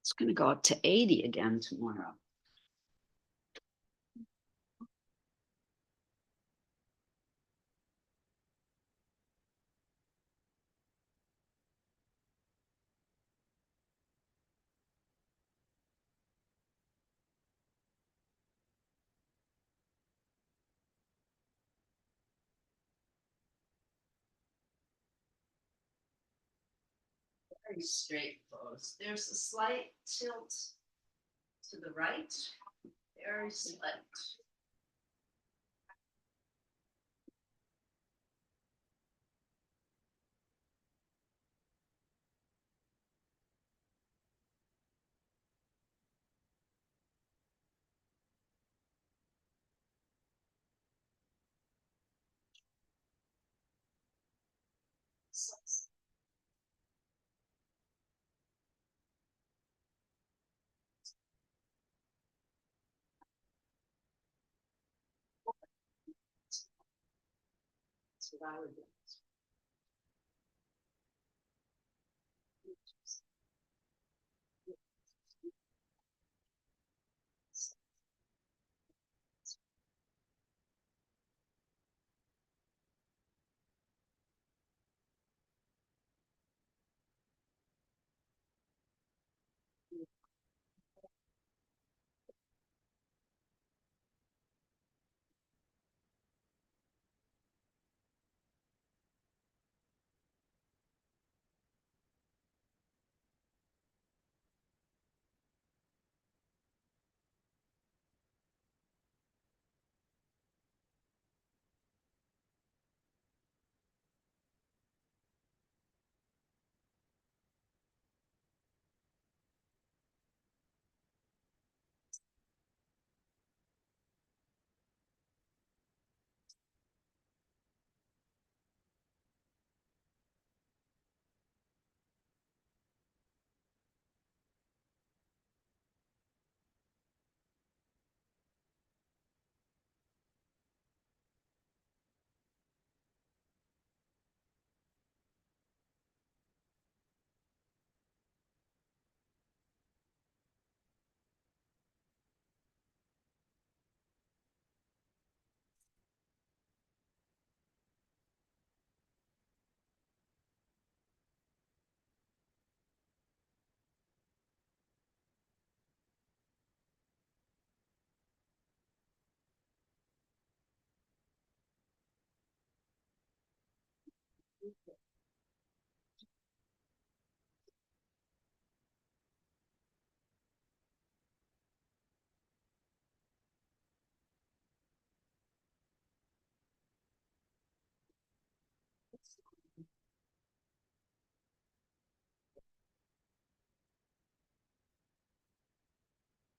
It's going to go up to 80 again tomorrow. Very straight pose. There's a slight tilt to the right. Very slight. That's what I would do.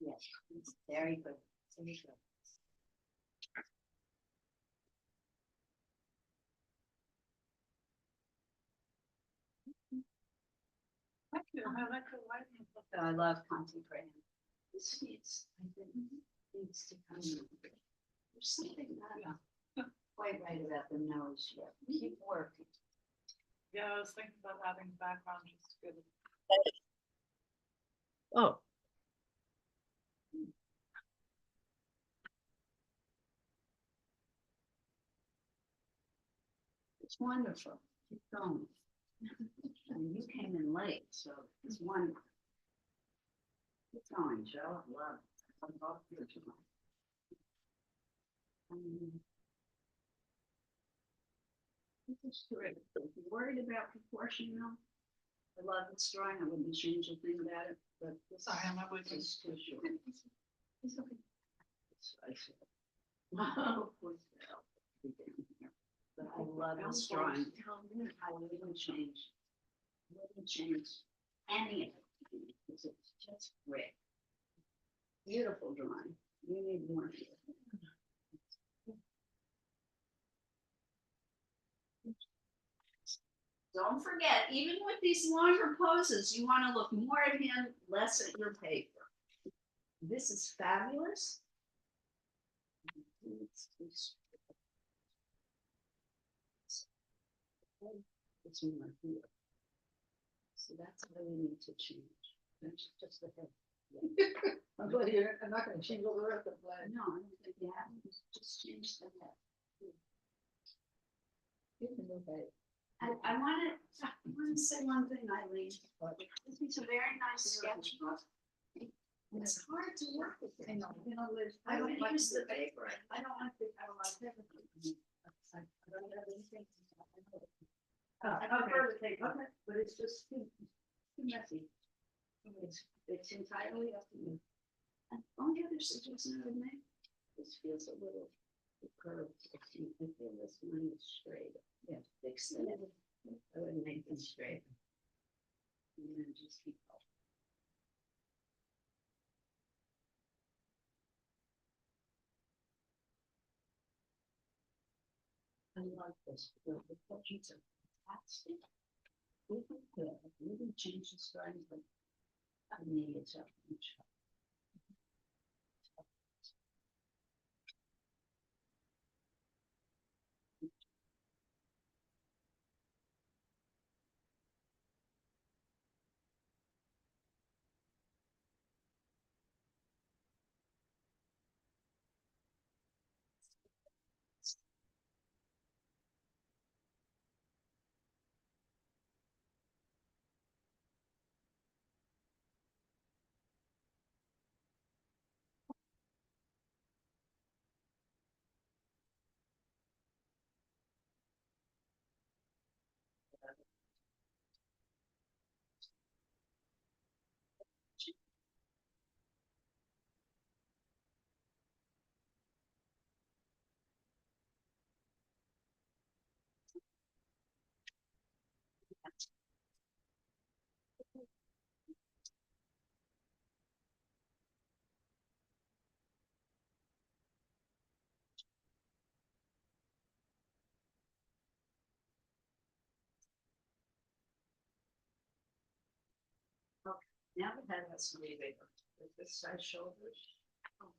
Yes, it's very good. Very good.
Thank you. I like the lighting.
I love contemplating. This needs, I think, needs to come in. There's something not quite right about the nose yet. Keep working.
Yeah, I was thinking about having background just good.
Oh. It's wonderful. Keep going. And you came in late, so it's wonderful. Keep going, Joe. Love. This is terrific. If you're worried about proportion, I love this drawing. I wouldn't change a thing about it, but this
Sorry, I'm not with you.
is too short. It's okay. I see. Wow. But I love this drawing. I wouldn't change. Wouldn't change any of it because it's just great. Beautiful drawing. You need more. of it. Don't forget, even with these longer poses, you want to look more at him, less at your paper. This is fabulous. It's more here. So that's what we need to change. That's just the head.
I'm glad you're, I'm not gonna change all the rest of the plan.
No, I don't think you have, just change the head. I wanna say one thing, Eileen. This is a very nice sketchbook. It's hard to work with.
I know, Liz,
I don't
like
use the
to-
paper.
I don't like to have a lot of paper. I don't have anything. I prefer the paper, but it's just too messy.
It's entirely up to you. And only other suggestion I would make, this feels a little curved. I feel this line is straight. Yeah, fix it. I would make it straight. And then just keep going. I love this. The portraits are fantastic. We can change the styling, but I mean, it's up to each. Now the head has to be bigger. With this side shoulders. Oh.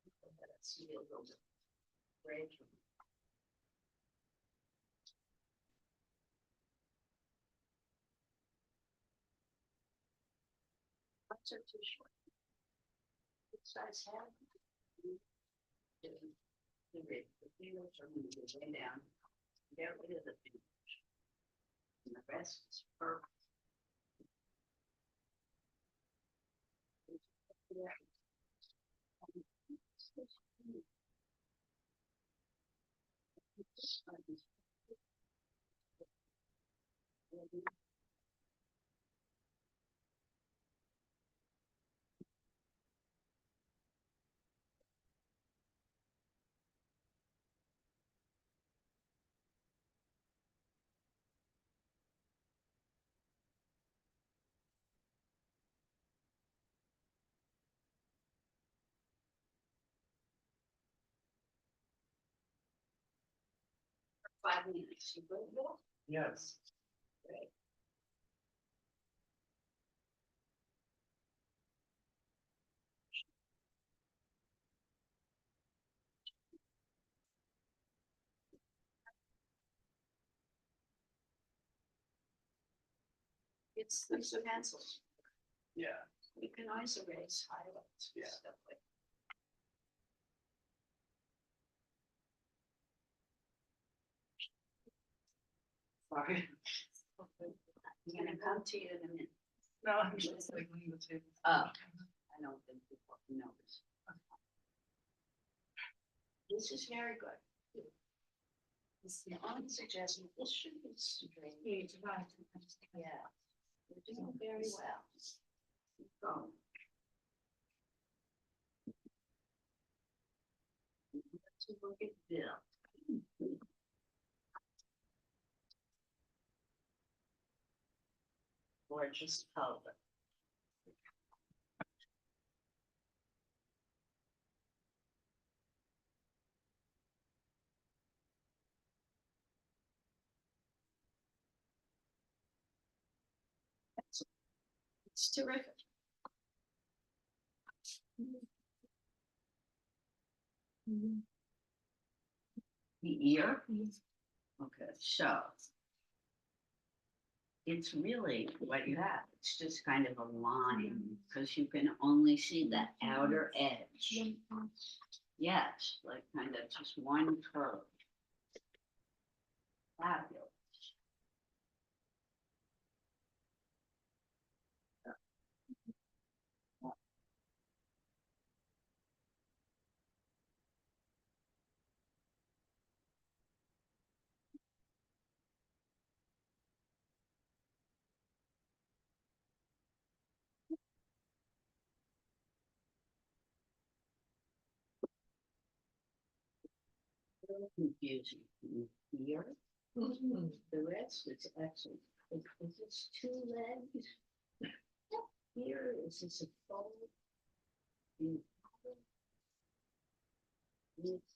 The head has to be a little bit great. Legs are too short. This size head. The fingers are going to go way down. Get rid of the fingers. And the rest is perfect. For 5 minutes. You good, Bill?
Yes.
Great. It's these are pencils.
Yeah.
You can always erase highlights.
Yeah.
Stuff like
Sorry.
I'm gonna come to you in a minute.
No, I'm just like leaving the table.
Oh. I don't think people notice. This is very good. It's the only suggestion, this should be straight. Yeah, we're doing very well. Keep going. Let's look at Bill. Gorgeous color. It's terrific. The ear? Okay, so. It's really what you have. It's just kind of a line because you can only see the outer edge. Yes, like kind of just one curve. Fabulous. Confusing here. The rest is excellent. Is this 2 legs? Here is this a fold? Needs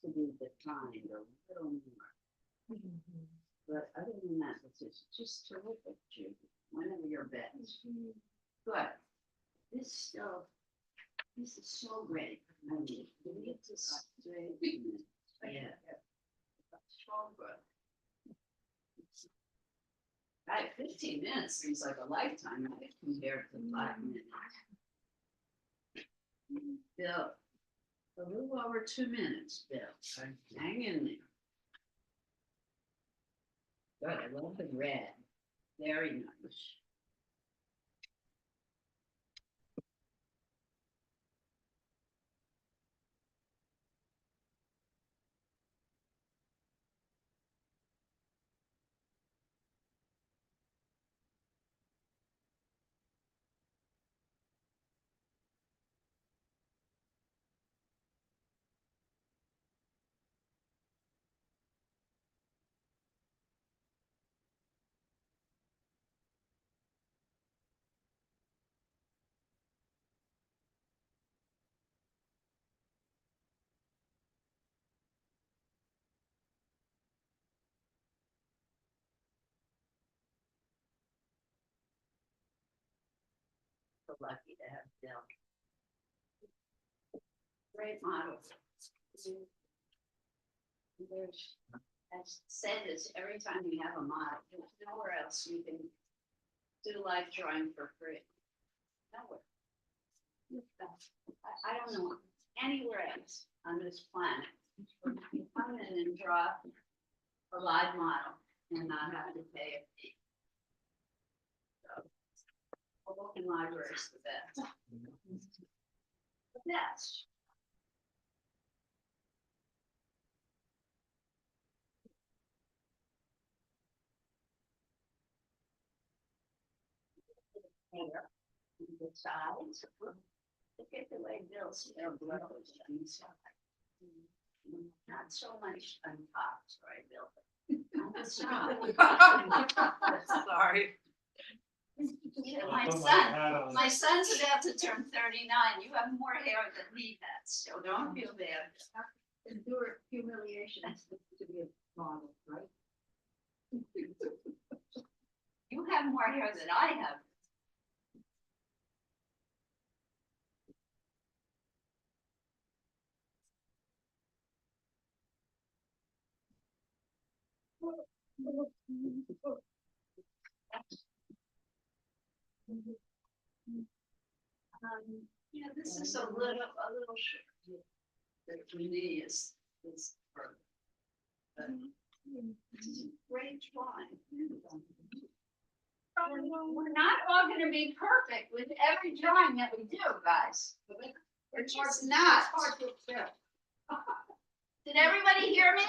to be defined a little more. But other than that, it's just terrific, Judy. Whenever you're best. Good. This is so great. I mean, we need to straight. Yeah. So good. Right, 15 minutes seems like a lifetime, right, compared to 5 minutes. Bill, a little over 2 minutes, Bill. Hang in there. Good, I love the red. Very nice. So lucky to have Bill. Great model. There's, as said this, every time we have a model, there's nowhere else you can do life drawing for free. Nowhere. I don't know anywhere else on this planet where you can come in and draw a live model and not have to pay a fee. So, Hoboken Library is the best. The best. Hair, the sides. Look at the way Bill's hair grows on the side. Not so much on top, sorry, Bill. On the side.
Sorry.
You know,
I'll put my hat on.
my son's about to turn 39. You have more hair than he has, so don't feel bad.
Endure humiliation to be a model, right?
You have more hair than I have. Yeah, this is a little short. The knee is further. But this is a great drawing. We're not all gonna be perfect with every drawing that we do, guys. We're just not. Did everybody hear me?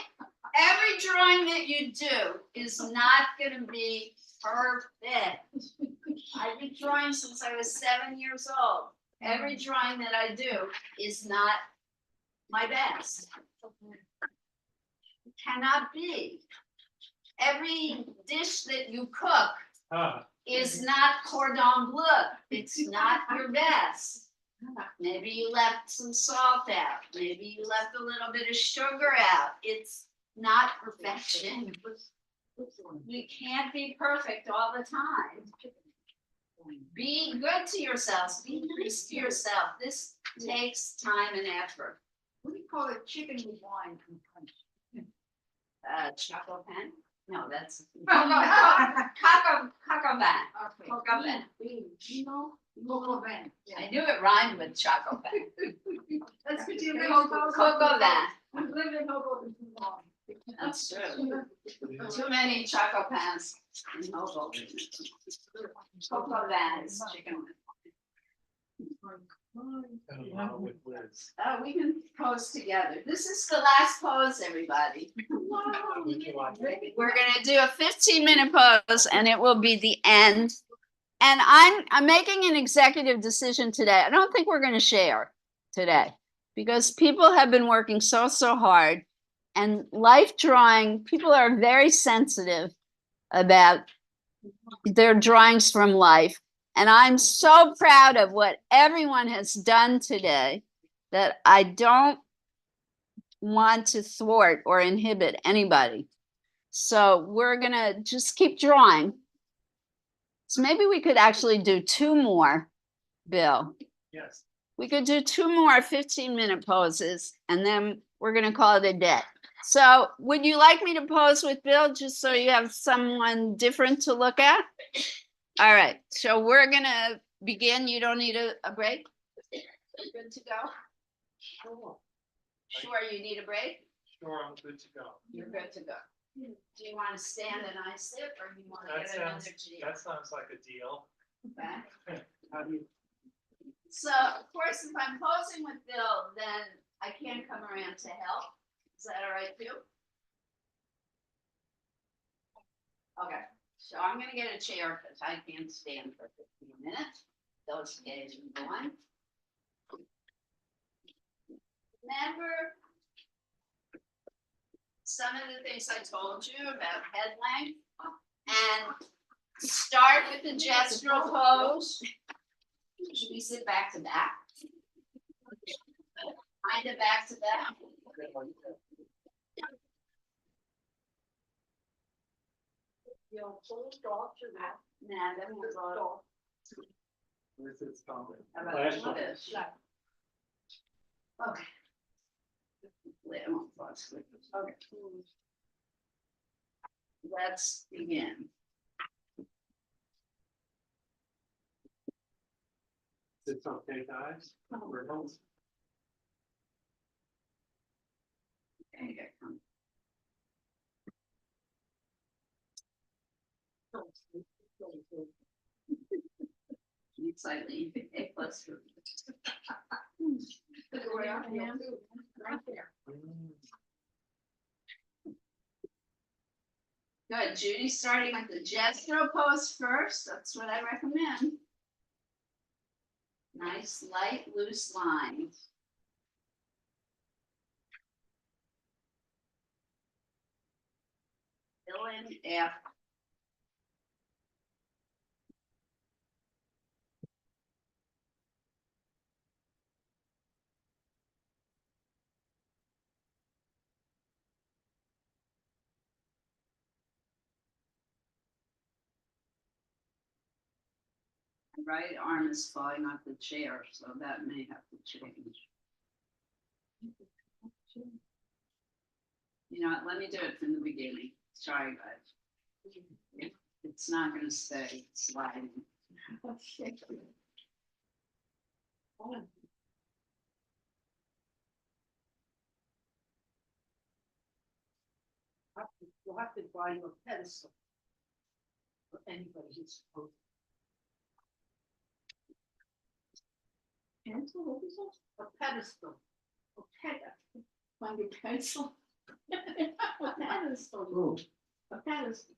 Every drawing that you do is not gonna be perfect. I've been drawing since I was 7 years old. Every drawing that I do is not my best. It cannot be. Every dish that you cook is not cordon bleu. It's not your best. Maybe you left some salt out. Maybe you left a little bit of sugar out. It's not perfection. We can't be perfect all the time. Be good to yourselves. Be nice to yourself. This takes time and effort.
What do you call it, chicken with wine?
Choco pen? No, that's
Okay.
coco van. Coco van.
Local van.
I knew it rhymed with choco pen.
That's good to
Coco van.
We live in Hoboken too long.
That's true. Too many choco pans in Hoboken. Coco vans, chicken.
And a lot with Liz.
We can pose together. This is the last pose, everybody.
Would you like it?
We're gonna do a 15-minute pose and it will be the end. And I'm making an executive decision today. I don't think we're gonna share today because people have been working so hard, and life drawing, people are very sensitive about their drawings from life. And I'm so proud of what everyone has done today that I don't want to thwart or inhibit anybody. So we're gonna just keep drawing. So maybe we could actually do 2 more, Bill.
Yes.
We could do 2 more 15-minute poses and then we're gonna call it a day. So would you like me to pose with Bill just so you have someone different to look at? All right, so we're gonna begin. You don't need a break? Good to go?
Sure.
Sure, you need a break?
Sure, I'm good to go.
You're good to go. Do you want to stand and I sit, or do you want to
That
get another
sounds,
chair?
that sounds like a deal.
Okay.
How do you?
So, of course, if I'm posing with Bill, then I can't come around to help. Is that all right too? Okay, so I'm gonna get a chair because I can't stand for 15 minutes. Those days are gone. Remember some of the things I told you about head length, and start with the gestural pose. Should we sit back to back? Kind of back to back. Nah, that was all.
This is coming.
How about
Last one.
this? Okay. Wait, I won't pause. Okay. Let's begin.
It's okay, guys. We're home.
Okay, here it comes. It's like the A plus. Good, Judy, starting with the gestural pose first, that's what I recommend. Nice, light, loose lines. Fill in F. My right arm is falling off the chair, so that may have to change. You know what, let me do it from the beginning. Sorry, guys. It's not gonna stay sliding.
You'll have to buy your pedestal. for anybody who's supposed. Pencil, what is it? A pedestal. A find a pencil. A pedestal. A pedestal.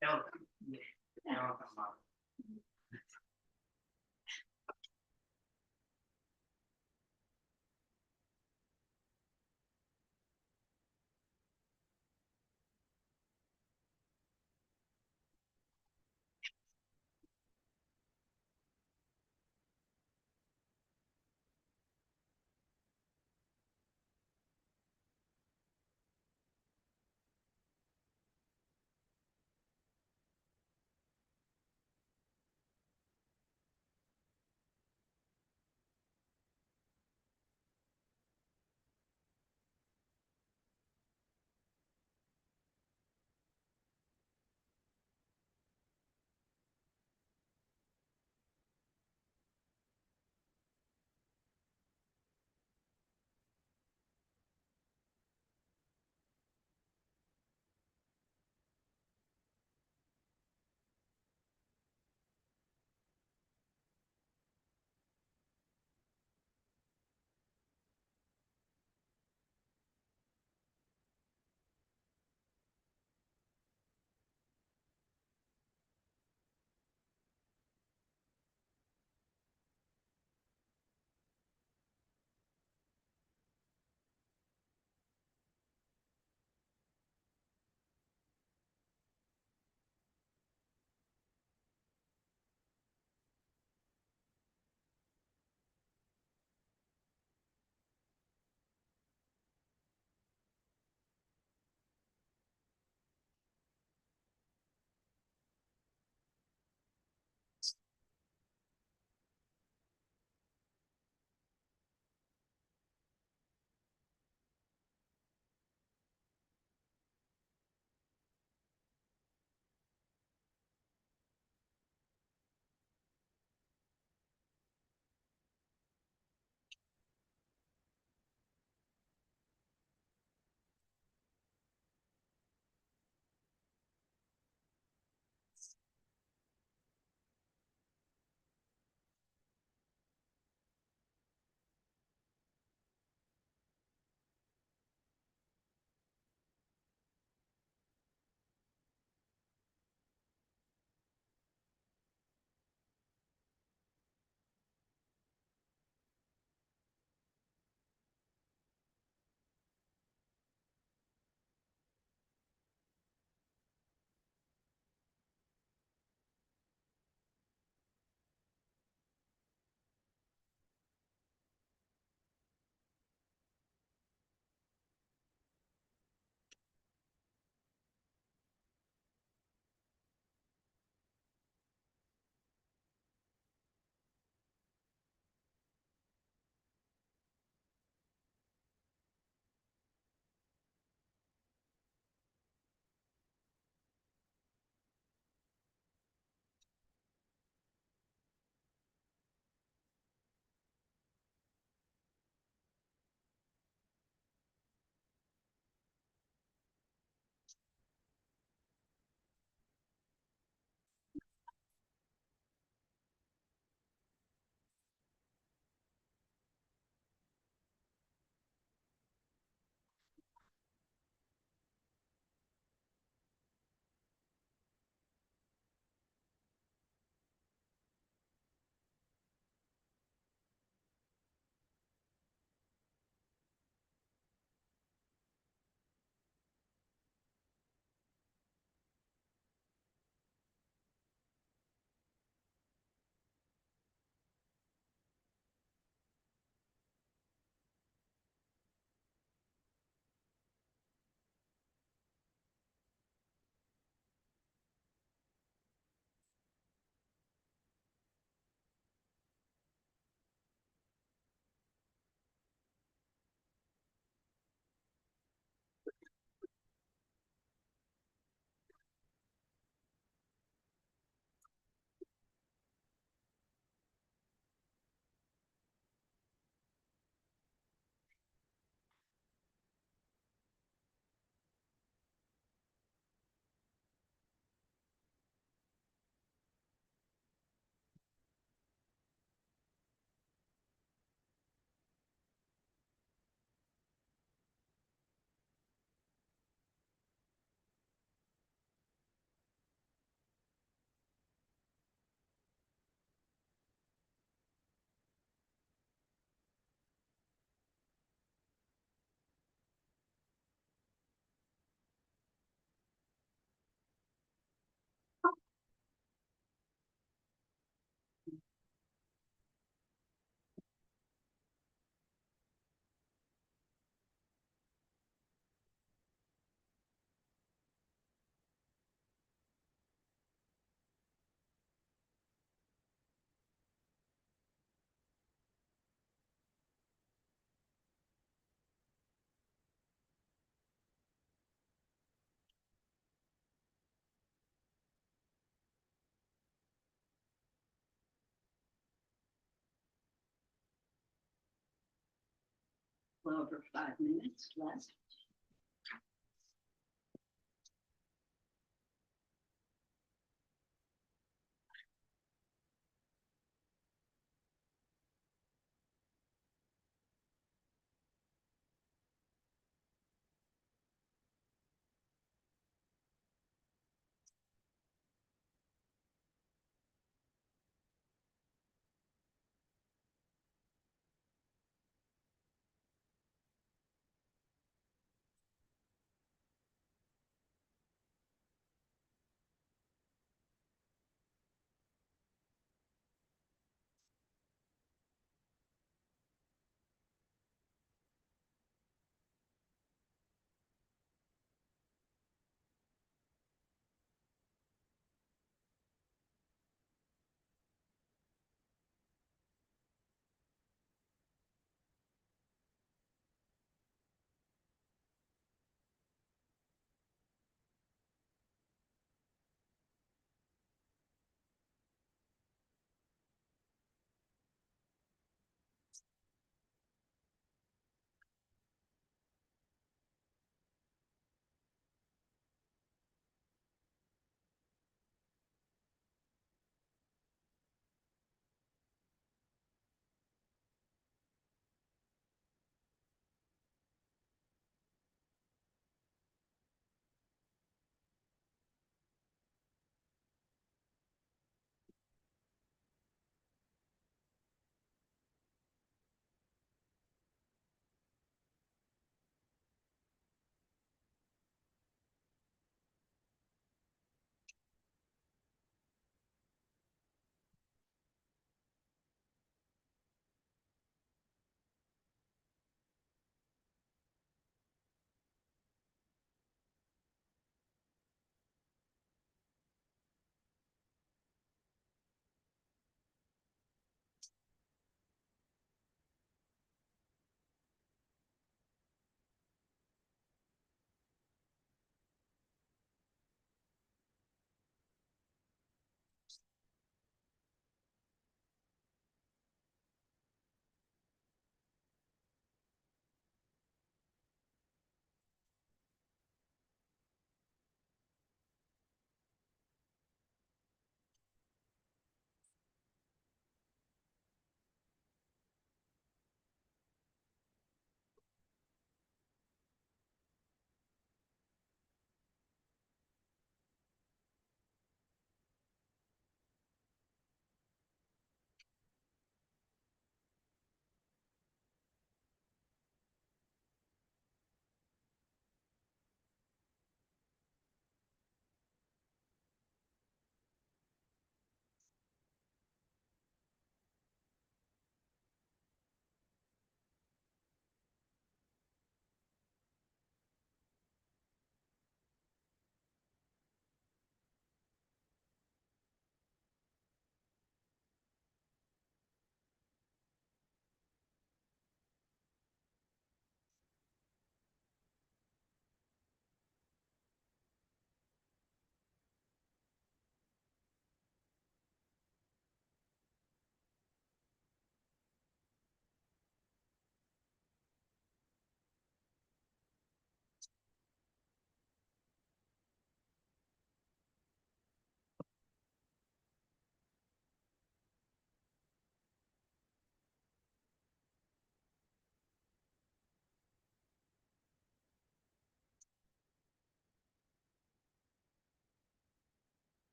That'll come- yeah, that'll come up.
little over 5 minutes left.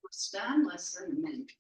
Almost done, less than a minute.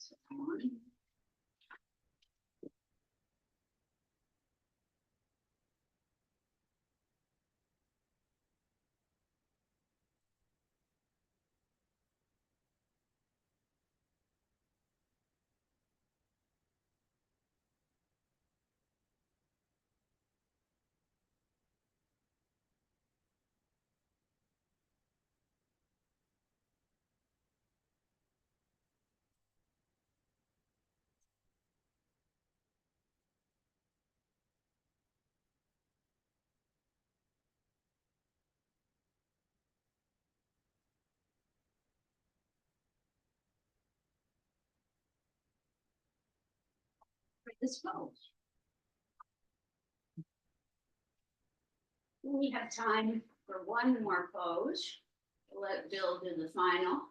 this pose. We have time for one more pose. Let Bill do the final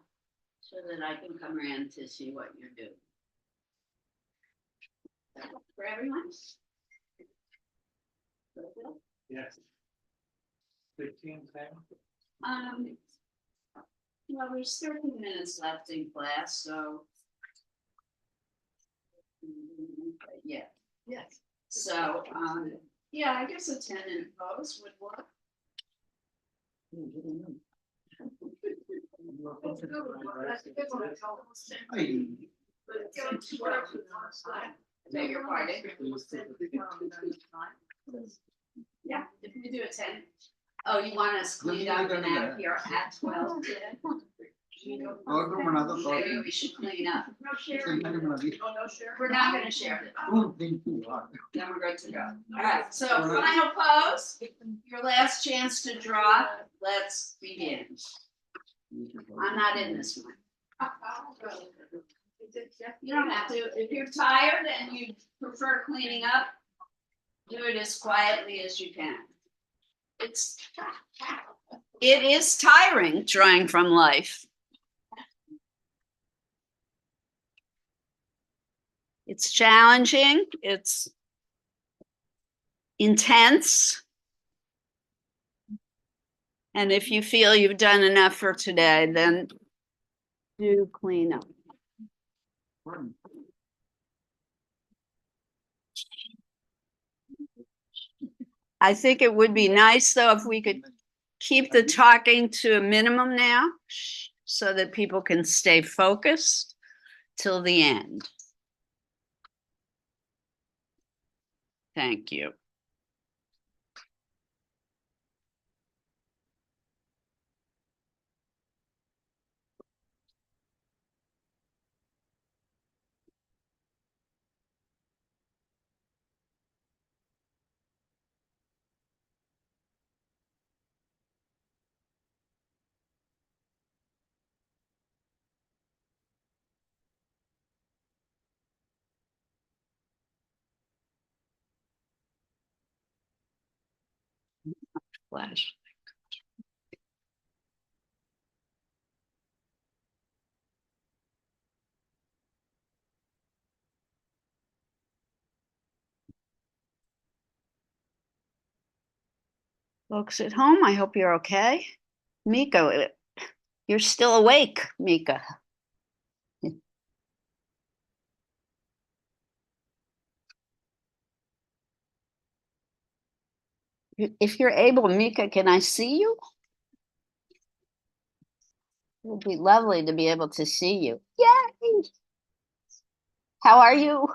so that I can come around to see what you're doing. For everyone? Bill?
Yes. 15, 10.
Well, there's 30 minutes left in class, so. Yeah,
Yes.
so, yeah, I guess a 10-minute pose would work.
That's a good one. That's a good one. It's almost 10. But it's going to work with one side.
Is that your party?
Yeah.
If we do a 10. Oh, you want us cleaned up and out of here at 12? Maybe we should clean up.
No sharing. Oh, no sharing.
We're not gonna share it. Then we're good to go. All right, so
All right.
final pose, your last chance to draw. Let's begin. I'm not in this one. You don't have to. If you're tired and you prefer cleaning up, do it as quietly as you can. It is tiring drawing from life. It's challenging, it's intense. And if you feel you've done enough for today, then do clean up. I think it would be nice though if we could keep the talking to a minimum now so that people can stay focused till the end. Thank you. Flash. Folks at home, I hope you're okay. Mika, you're still awake, Mika. If you're able, Mika, can I see you? It would be lovely to be able to see you. Yay! How are you?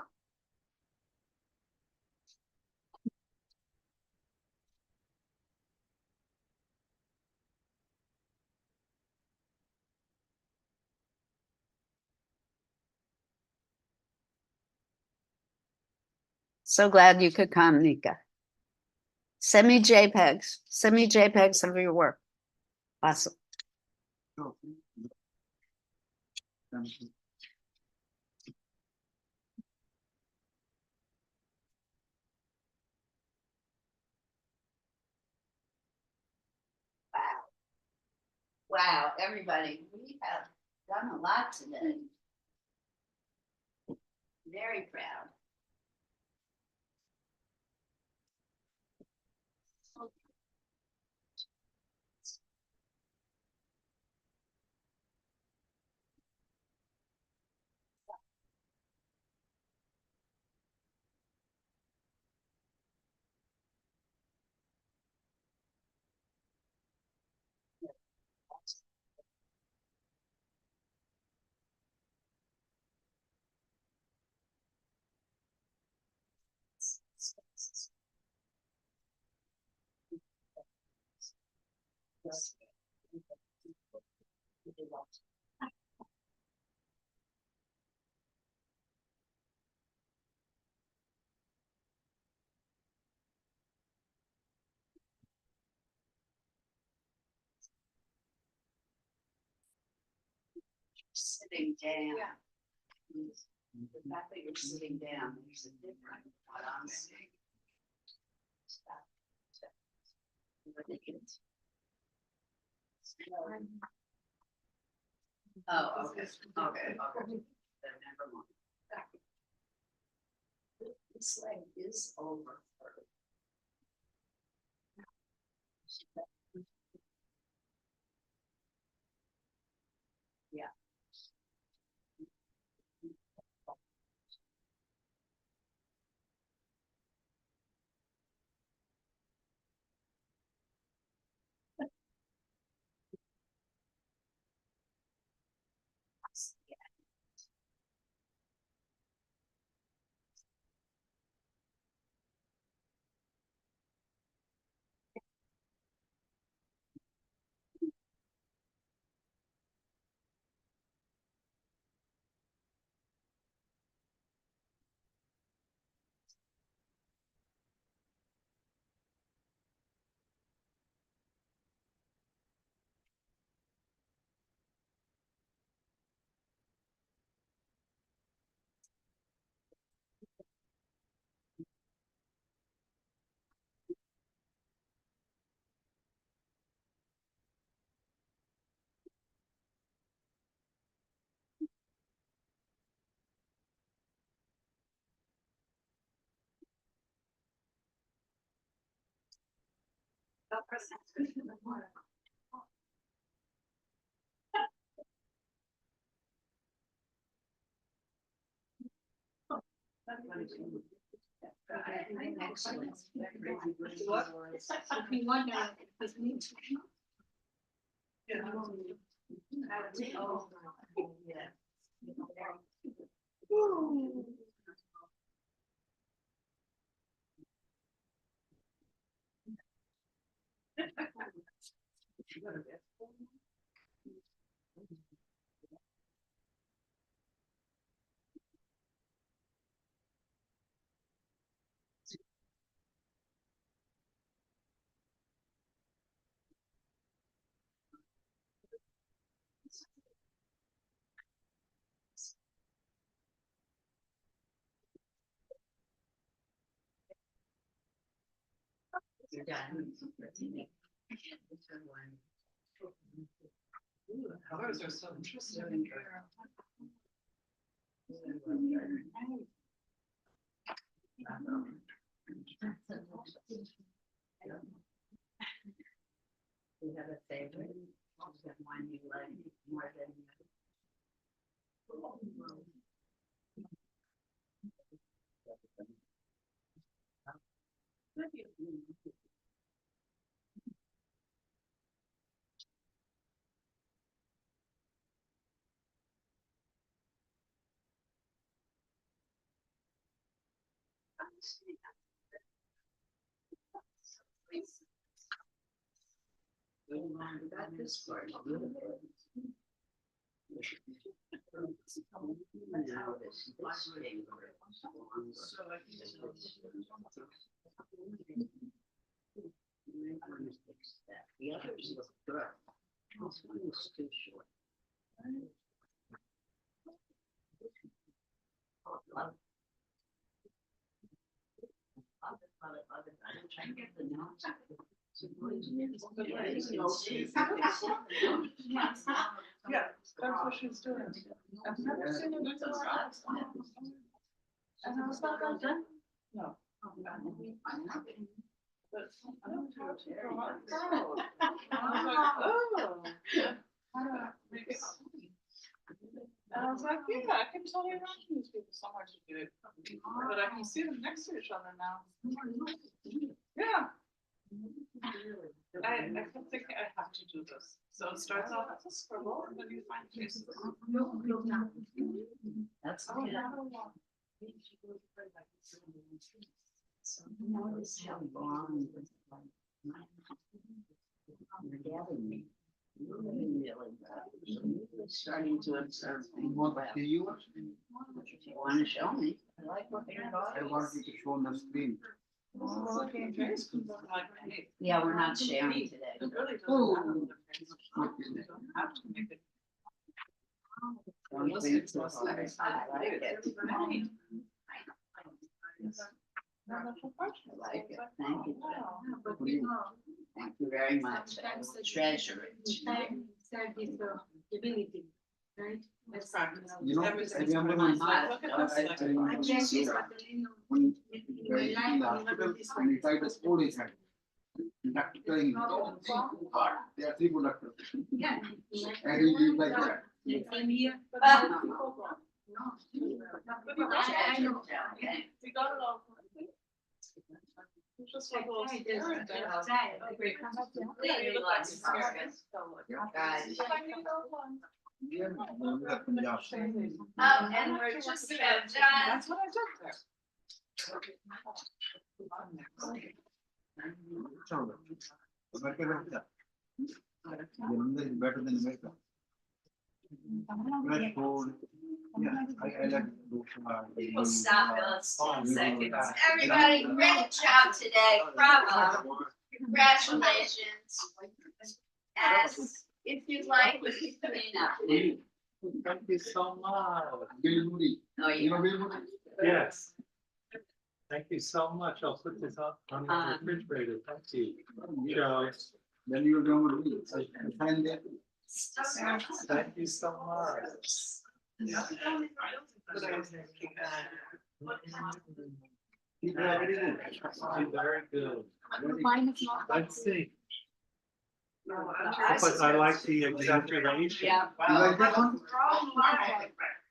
So glad you could come, Mika. Send me JPEGs. Send me JPEGs of your work. Awesome. Wow, everybody, we have done a lot today. Very proud. Sitting down. The fact that you're sitting down makes it different than what I'm seeing. Oh, okay, okay, okay. Then never mind. This leg is over. Yeah. Excellent. You're done.
The colors are so interesting.
You have a favorite? You have one you like more than got this part. Now this thing. The others look good. This one is too short.
Yeah, that's what she's doing. I've never seen it. And I was like, done? No. But I don't have to go on the road. And I was like, oh. How do I make it? And I was like, yeah, I can totally imagine these people somewhere to do it. But I can see them next to each other now. Yeah. I kept thinking I have to do this. So it starts off as a scribble and then you find faces.
That's
Oh,
good.
wow.
So notice how long you're getting me. Really, really starting to observe things.
What
Well,
do you?
if you want to show me, I like what you're
I want you to show on the screen.
Oh, okay, Grace comes up like, hey.
Yeah, we're not sharing today.
It really doesn't matter what the face is. You don't have to make it.
like it. Thank you. Thank you very much. I will treasure it.
Ability, right?
Let's practice.
You know, I
Everything's
remember
organized.
when
Look at
I
this.
in the hospital, when we tried the school is had. Doctor telling, there are 3 good doctors.
Yeah.
And he is like that.
I know.
We got it all. It's just like a little spirit there. Yeah, you look like spirit.
Guys.
Yeah, Punjab.
And we're just about done.
That's what I did there.
America is better. Jalandhar is better than America. Fresh food. Yeah, I like dosa.
We'll stop those 10 seconds. Everybody, great job today. Bravo. Congratulations. As if you'd like, you can clean up.
Thank you so much.
Bill Moody.
Oh,
You know Bill Moody?
Yes. Thank you so much. I'll put this up on the refrigerator. Thank you. Joe,
Then you will remember me. I find that.
thank you so much.
People are very good.
You're very good.
Mine is not.
Let's see. But I like the exaggeration.
Yeah.
You like that one?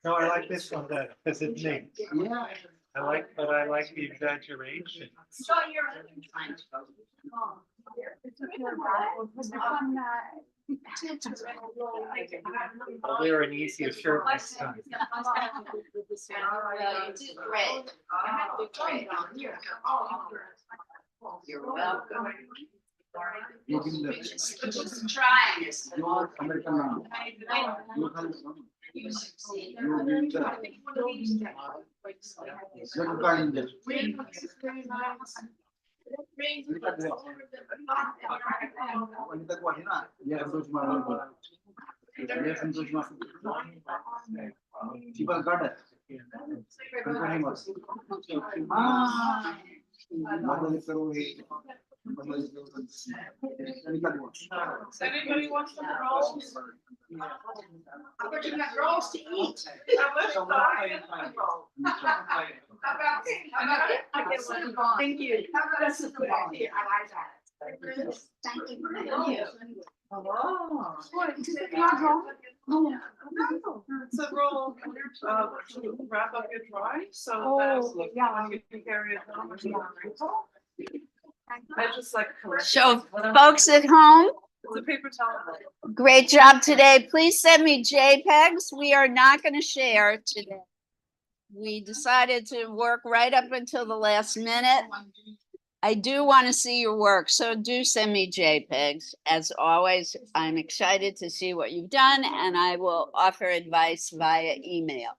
No, I like this one better because it's me.
Yeah.
But I like the exaggeration.
So you're trying to go.
I'll wear an easier shirt next time.
You did great. You're welcome.
You give
We're
the.
just trying this.
You are American man. You can.
You succeed.
You give the. Second kind. Look at that. Wanita ko आहे ना या संतोष माधव या संतोष माधव ती पण काढ company मध्ये बदल करू हे बदल करू
Anybody wants some rolls?
But you got rolls to eat. Thank you. That's a good idea. I like that. Thank you.
Oh.
Oh.
It's a roll, to wrap up your drawing, so that
yeah.
you can carry it home. I just like.
So folks at home,
It's a paper towel.
great job today. Please send me JPEGs. We are not going to share today. We decided to work right up until the last minute. I do want to see your work, so do send me JPEGs. As always, I'm excited to see what you've done, and I will offer advice via email.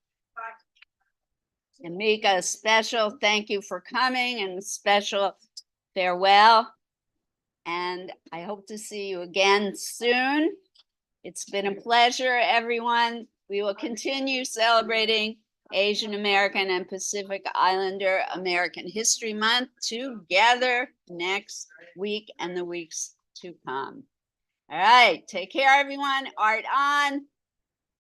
And Mika, a special thank you for coming and a special farewell. And I hope to see you again soon. It's been a pleasure, everyone. We will continue celebrating Asian American and Pacific Islander American History Month together next week and the weeks to come. All right, take care, everyone. Art on.